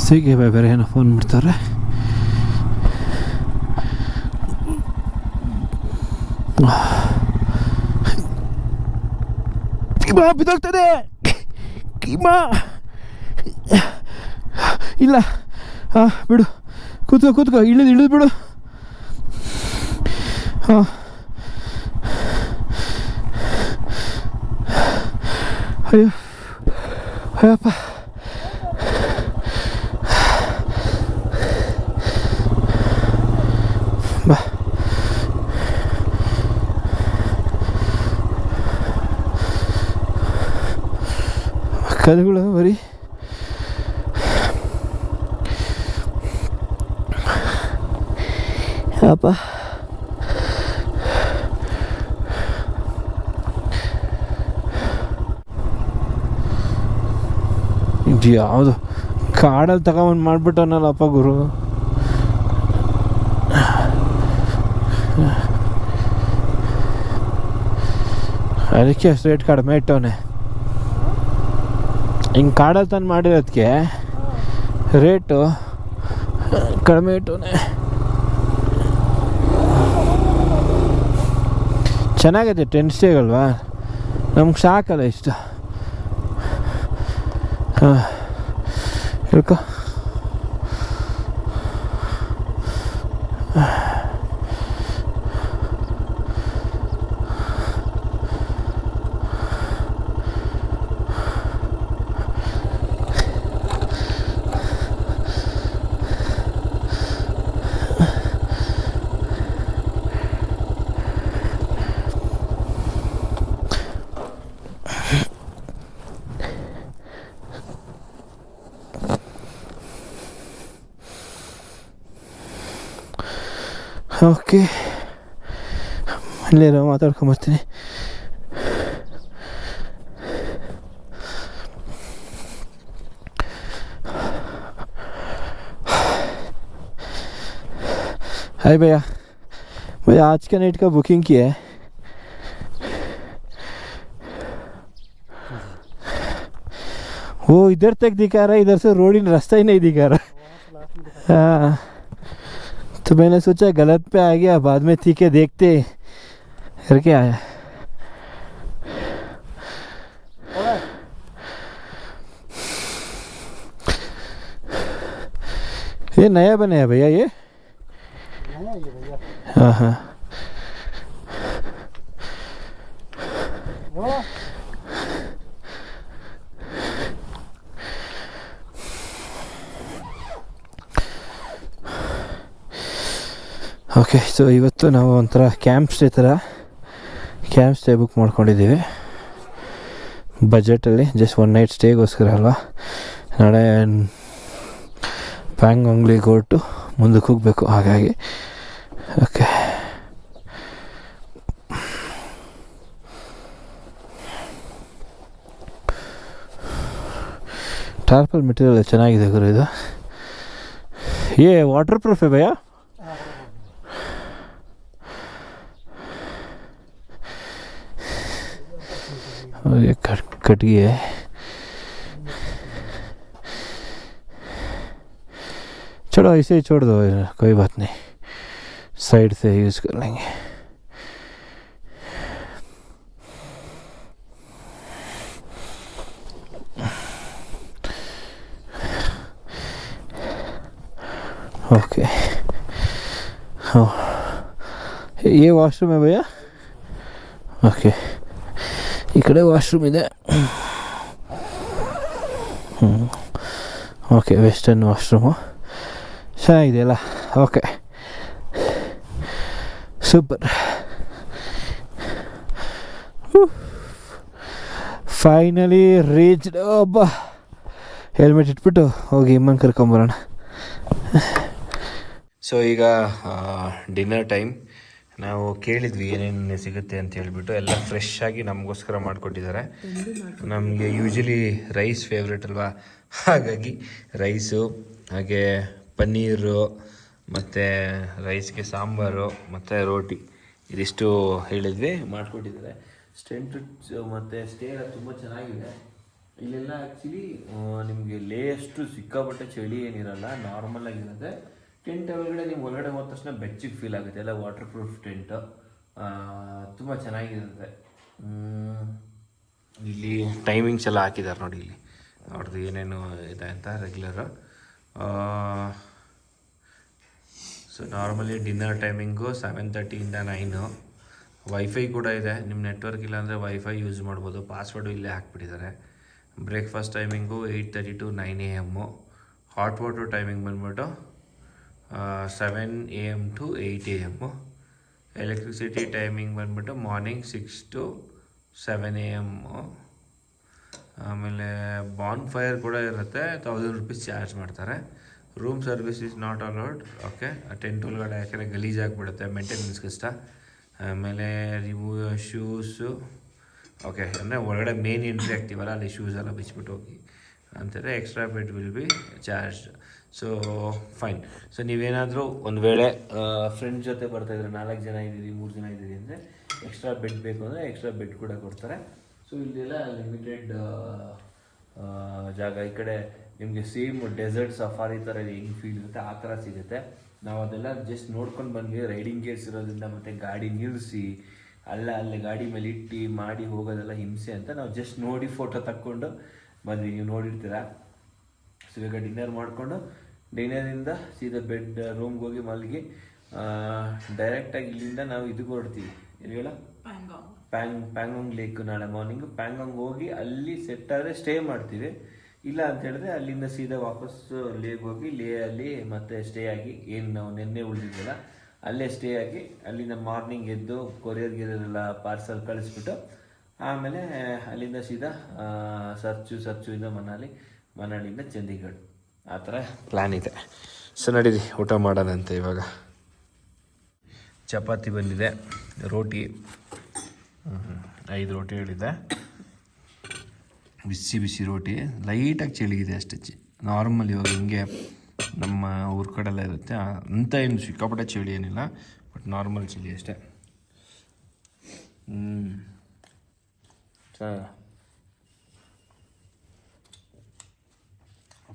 ಸಿಗೆ ಬೇರೆ ಏನೋ ಫೋನ್ ಮಾಡ್ತಾರೆ. ಬಿದ್ದೋಗ್ತದೆ ಇಲ್ಲ. ಹಾಂ ಬಿಡು, ಕೂತ್ಕೋ, ಇಳಿದು ಬಿಡು. ಹಾಂ, ಅಯ್ಯಪ್ಪ. ಬಾ, ಕಲ್ಲುಗಳು ಬರೀ ಅಪ್ಪ. ಇದು ಯಾವುದು ಕಾಡಲ್ಲಿ ತಗೊಂಡು ಮಾಡ್ಬಿಟ್ಟವನಲ್ಲಪ್ಪ ಗುರು. ಅದಕ್ಕೆ ಅಷ್ಟು ರೇಟ್ ಕಡಿಮೆ ಇಟ್ಟವನೆ. ಹಿಂಗೆ ಕಾಡಲ್ಲಿ ತಂದು ಮಾಡಿರೋದಕ್ಕೆ ರೇಟು ಕಡಿಮೆ ಇಟ್ಟವನೆ. ಚೆನ್ನಾಗೈತೆ 10 ಸ್ಟೇಗಲ್ವಾ, ನಮ್ಗೆ ಸಾಕಲ್ಲ ಇಷ್ಟ. ಹಾಂ ಹೇಳ್ಕೊ. ಓಕೆ, ಇಲ್ಲೇರೋ ಮಾತಾಡ್ಕೊಂಬರ್ತೀನಿ. हाय भैया, भैया आज का नेट का बुकिंग किया है? वो इधर तक दिखा रहा है, इधर से रोड रास्ता ही नहीं दिखा रहा. हाँ, तो मैंने सोचा गलत पे आ गया, बाद में ठीक है देखते करके आया. ये नया बना है भैया, ये नया है भैया. हाँ हाँ, ಓಕೆ. ಸೊ ಇವತ್ತು ನಾವು ಒಂಥರ ಕ್ಯಾಂಪ್ ಸ್ಟೇ ಬುಕ್ ಮಾಡ್ಕೊಂಡಿದ್ದೀವಿ ಬಜೆಟಲ್ಲಿ. ಜಸ್ಟ್ 1 ನೈಟ್ ಸ್ಟೇಗೋಸ್ಕರ ಅಲ್ವಾ. ನಾಳೆ ಪ್ಯಾಂಗಾಂಗ್ಲಿಗೆ ಹೊರಟು ಮುಂದಕ್ಕೆ ಹೋಗಬೇಕು, ಹಾಗಾಗಿ ಓಕೆ. ಟಾರ್ಪಲ್ ಮೆಟೀರಿಯಲ್ ಚೆನ್ನಾಗಿದೆ ಗುರು ಇದು. ಏ ವಾಟರ್ ಪ್ರೂಫ್ है भैया? और ये कट गया है. चलो ऐसे ही छोड़ दो, कोई बात नहीं, साइड से यूज़ कर लेंगे. ओके. हाँ, ये वॉशरूम है भैया? ओके, ಈ ಕಡೆ ವಾಶ್ರೂಮ್ ಇದೆ. ಓಕೆ, ವೆಸ್ಟರ್ನ್ ವಾಶ್ರೂಮು ಚೆನ್ನಾಗಿದೆಯಲ್ಲ. Okay, super. Finally reached. ಒಬ್ಬ ಹೆಲ್ಮೆಟ್ ಇಟ್ಬಿಟ್ಟು ಹೋಗಿ ಇಮ್ಮನ್ ಕರ್ಕೊಂಬರೋಣ. ಸೊ ಈಗ ಡಿನ್ನರ್ ಟೈಮ್. ನಾವು ಕೇಳಿದ್ವಿ ಏನೇನು ಸಿಗುತ್ತೆ ಅಂತ ಹೇಳ್ಬಿಟ್ಟು, ಎಲ್ಲ ಫ್ರೆಶ್ ಆಗಿ ನಮಗೋಸ್ಕರ ಮಾಡಿಕೊಟ್ಟಿದ್ದಾರೆ. ನಮಗೆ ಯೂಶ್ವಲಿ ರೈಸ್ ಫೇವ್ರೇಟ್ ಅಲ್ವಾ, ಹಾಗಾಗಿ ರೈಸು, ಹಾಗೆ ಪನ್ನೀರು, ಮತ್ತು ರೈಸ್ಗೆ ಸಾಂಬಾರು ಮತ್ತು ರೋಟಿ, ಇದಿಷ್ಟು ಹೇಳಿದ್ವಿ, ಮಾಡಿಕೊಟ್ಟಿದ್ದಾರೆ. ಸ್ಟೆಂಟ್ ಮತ್ತು ಸ್ಟೇ ಎಲ್ಲ ತುಂಬ ಚೆನ್ನಾಗಿದೆ. ಇಲ್ಲೆಲ್ಲ ಆ್ಯಕ್ಚುಲಿ ನಿಮಗೆ ಲೇಯಷ್ಟು ಸಿಕ್ಕಾಪಟ್ಟೆ ಚಳಿ ಏನಿರಲ್ಲ, ನಾರ್ಮಲ್ ಆಗಿರುತ್ತೆ. ಟೆಂಟ್ ಒಳಗಡೆ ನೀವು ಒಳಗಡೆ ಹೋದ ತಕ್ಷಣ ಬೆಚ್ಚಗೆ ಫೀಲ್ ಆಗುತ್ತೆ. ಎಲ್ಲ ವಾಟರ್ ಪ್ರೂಫ್ ಟೆಂಟ್, ತುಂಬ ಚೆನ್ನಾಗಿರುತ್ತೆ. ಇಲ್ಲಿ ಟೈಮಿಂಗ್ಸ್ ಎಲ್ಲ ಹಾಕಿದ್ದಾರೆ ನೋಡಿ, ಇಲ್ಲಿ ಅವ್ರದ್ದು ಏನೇನು ಇದೆ ಅಂತ regular. So normally dinner timing 7:30 ಇಂದ 9. ವೈಫೈ ಕೂಡ ಇದೆ, ನಿಮ್ಮ ನೆಟ್ವರ್ಕ್ ಇಲ್ಲಾಂದರೆ ವೈಫೈ ಯೂಸ್ ಮಾಡ್ಬೋದು. ಪಾಸ್ವರ್ಡು ಇಲ್ಲೇ ಹಾಕ್ಬಿಟ್ಟಿದ್ದಾರೆ. Breakfast timing 8:30 to 9 AM. Hot water timing ಬಂದ್ಬಿಟ್ಟು 7 AM to 8 AM. Electricity timing ಬಂದ್ಬಿಟ್ಟು ಮಾರ್ನಿಂಗ್ 6 to 7 AM. ಆಮೇಲೆ ಬಾನ್ ಫೈರ್ ಕೂಡ ಇರುತ್ತೆ, 1000 rupees ಚಾರ್ಜ್ ಮಾಡ್ತಾರೆ. Room service is not allowed. Okay, tent ಒಳಗಡೆ ಯಾಕಂದರೆ ಗಲೀಜಾಗಿಬಿಡುತ್ತೆ, ಮೇಂಟೆನೆನ್ಸ್ ಕಷ್ಟ. ಆಮೇಲೆ ರಿಮೂವ್ ಶೂಸು. ಓಕೆ, ಅಂದರೆ ಒಳಗಡೆ ಮೇನ್ ಎಂಟ್ರಿ ಆಗ್ತೀವಲ್ಲ, ಅಲ್ಲಿ ಶೂಸ್ ಎಲ್ಲ ಬಿಚ್ಬಿಟ್ಟು ಹೋಗಿ ಅಂತಾರೆ. Extra bed will be charge. So fine. So ನೀವೇನಾದರೂ ಒಂದು ವೇಳೆ ಫ್ರೆಂಡ್ಸ್ ಜೊತೆ ಬರ್ತಾಯಿದ್ರೆ, 4 ಜನ ಇದ್ದೀರಿ, 3 ಜನ ಇದ್ದೀರಿ ಅಂದರೆ ಎಕ್ಸ್ಟ್ರಾ ಬೆಡ್ ಬೇಕು ಅಂದರೆ ಎಕ್ಸ್ಟ್ರಾ ಬೆಡ್ ಕೂಡ ಕೊಡ್ತಾರೆ. ಸೊ ಇಲ್ಲೆಲ್ಲ ಲಿಮಿಟೆಡ್ ಜಾಗ. ಈ ಕಡೆ ನಿಮಗೆ ಸೇಮ್ ಡೆಸರ್ಟ್ ಸಫಾರಿ ಥರ ಹೆಂಗೆ ಫೀಲ್ ಇರುತ್ತೆ ಆ ಥರ ಸಿಗುತ್ತೆ. ನಾವು ಅದೆಲ್ಲ ಜಸ್ಟ್ ನೋಡ್ಕೊಂಡು ಬಂದ್ವಿ. ರೈಡಿಂಗ್ ಗೇರ್ಸ್ ಇರೋದ್ರಿಂದ ಮತ್ತು ಗಾಡಿ ನಿಲ್ಲಿಸಿ ಅಲ್ಲೇ ಗಾಡಿ ಮೇಲೆ ಇಟ್ಟು ಮಾಡಿ ಹೋಗೋದೆಲ್ಲ ಹಿಂಸೆ ಅಂತ ನಾವು ಜಸ್ಟ್ ನೋಡಿ ಫೋಟೋ ತಕ್ಕೊಂಡು ಬಂದ್ವಿ. ನೀವು ನೋಡಿರ್ತೀರ. ಸೊ ಇವಾಗ ಡಿನ್ನರ್ ಮಾಡಿಕೊಂಡು ಡಿನ್ನರಿಂದ ಸೀದಾ ಬೆಡ್ ರೂಮ್ಗೆ ಹೋಗಿ ಮಲಗಿ ಡೈರೆಕ್ಟಾಗಿ ಇಲ್ಲಿಂದ ನಾವು ಇದಕ್ಕೆ ಹೊರಡ್ತೀವಿ. ಎಲ್ಲಿಗೆಲ್ಲ ಪ್ಯಾಂಗಾಂಗ್ ಲೇಕ್. ನಾಳೆ ಮಾರ್ನಿಂಗು ಪ್ಯಾಂಗಾಂಗ್ ಹೋಗಿ ಅಲ್ಲಿ ಸೆಟ್ ಆದರೆ ಸ್ಟೇ ಮಾಡ್ತೀವಿ. ಇಲ್ಲ ಅಂತ ಹೇಳಿದ್ರೆ ಅಲ್ಲಿಂದ ಸೀದಾ ವಾಪಸ್ ಲೇಗ್ ಹೋಗಿ ಅಲ್ಲಿ ಮತ್ತೆ ಸ್ಟೇ ಆಗಿ ಏನು ನಾವು ನಿನ್ನೆ ಉಳಿದಿದ್ದಲ್ಲ ಅಲ್ಲೇ ಸ್ಟೇ ಆಗಿ ಅಲ್ಲಿಂದ ಮಾರ್ನಿಂಗ್ ಎದ್ದು ಕೊರಿಯರ್ಗೆಲ್ಲ ಪಾರ್ಸಲ್ ಕಳಿಸ್ಬಿಟ್ಟು ಆಮೇಲೆ ಅಲ್ಲಿಂದ ಸೀದಾ ಸರ್ಚುವಿಂದ ಮನಾಲಿಯಿಂದ ಚಂಡೀಗಢ. ಆ ಥರ ಪ್ಲ್ಯಾನ್ ಇದೆ. ಸೊ ನಡೀರಿ ಊಟ ಮಾಡೋಣಂತೆ. ಇವಾಗ ಚಪಾತಿ ಬಂದಿದೆ, ರೋಟಿ 5 ರೋಟಿ ಹೇಳಿದ್ದೆ. ಬಿಸಿ ರೋಟಿ, ಲೈಟಾಗಿ ಚಳಿಗಿದೆ ಅಷ್ಟೇ. ನಾರ್ಮಲ್ ಇವಾಗ ಹಿಂಗೆ ನಮ್ಮ ಊರ ಕಡೆಲ್ಲ ಇರುತ್ತೆ ಅಂತ ಏನು ಸಿಕ್ಕಾಪಟ್ಟೆ ಚಳಿ ಏನಿಲ್ಲ, ಬಟ್ ನಾರ್ಮಲ್ ಚಳಿ ಅಷ್ಟೇ.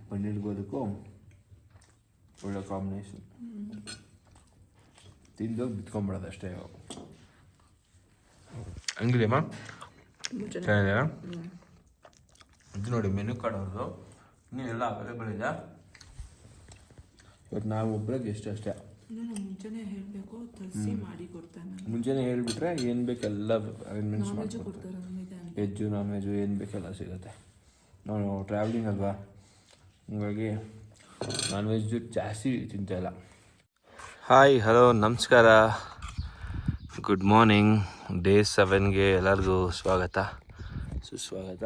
ಪನ್ನೀರ್ಗೋದಕ್ಕೂ ಒಳ್ಳೆ ಕಾಂಬಿನೇಷನ್. ತಿಂದೋಗಿ ಬಿತ್ಕೊಂಬಿಡೋದು ಅಷ್ಟೇ. ಹಂಗಿದೆಯಮ್ಮ, ಚೆನ್ನಾಗಿದೆ. ಇದು ನೋಡಿ ಮೆನು ಕಾರ್ಡ್ ಅವ್ರದ್ದು, ಇನ್ನೆಲ್ಲ ಅವೈಲೇಬಲ್ ಇದೆ. ಇವತ್ತು ನಾವು ಒಬ್ಬರಿಗೆ ಅಷ್ಟೇ. ಮುಂಚೆನೇ ಹೇಳಿಬಿಟ್ರೆ ಏನು ಬೇಕೆಲ್ಲ ಅರೇಂಜ್ಮೆಂಟ್ಸ್ ಮಾಡ್ಕೊಡ್ತಾರೆ. ವೆಜ್ಜು ನಾನ್ ವೆಜ್ಜು ಏನು ಬೇಕೆಲ್ಲ ಸಿಗುತ್ತೆ. ನಾವು ಟ್ರಾವೆಲಿಂಗ್ ಅಲ್ವಾ, ಹಂಗಾಗಿ ನಾನ್ ವೆಜ್ಜು ಜಾಸ್ತಿ ತಿಂತಾಯಿಲ್ಲ. ಹಾಯ್, ಹಲೋ, ನಮಸ್ಕಾರ, ಗುಡ್ ಮಾರ್ನಿಂಗ್. ಡೇ 7ಗೆ ಎಲ್ಲರಿಗೂ ಸ್ವಾಗತ, ಸುಸ್ವಾಗತ.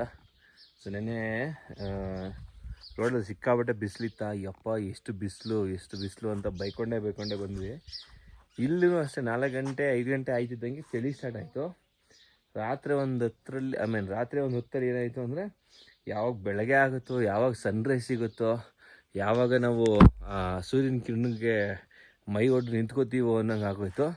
ಸೊ ನೆನ್ನೆ ರೋಡಲ್ಲಿ ಸಿಕ್ಕಾಬಟ್ಟೆ ಬಿಸಿಲಿತ್ತ. ಯಪ್ಪ ಎಷ್ಟು ಬಿಸಿಲು ಅಂತ ಬೈಕೊಂಡೇ ಬಂದ್ವಿ. ಇಲ್ಲೂ ಅಷ್ಟೇ 4 ಗಂಟೆ 5 ಗಂಟೆ ಆಯ್ತಿದ್ದಂಗೆ ಚಳಿ ಸ್ಟಾರ್ಟ್ ಆಯಿತು. ರಾತ್ರಿ ಒಂದು 10 ಏನಾಯಿತು ಅಂದರೆ ಯಾವಾಗ ಬೆಳಗ್ಗೆ ಆಗುತ್ತೋ, ಯಾವಾಗ ಸನ್ರೈಸ್ ಸಿಗುತ್ತೋ, ಯಾವಾಗ ನಾವು ಸೂರ್ಯನ ಕಿರಣಕ್ಕೆ ಮೈ ಒಡ್ದು ನಿಂತ್ಕೋತೀವೋ ಅನ್ನೋಂಗೆ ಆಗೋಯ್ತು.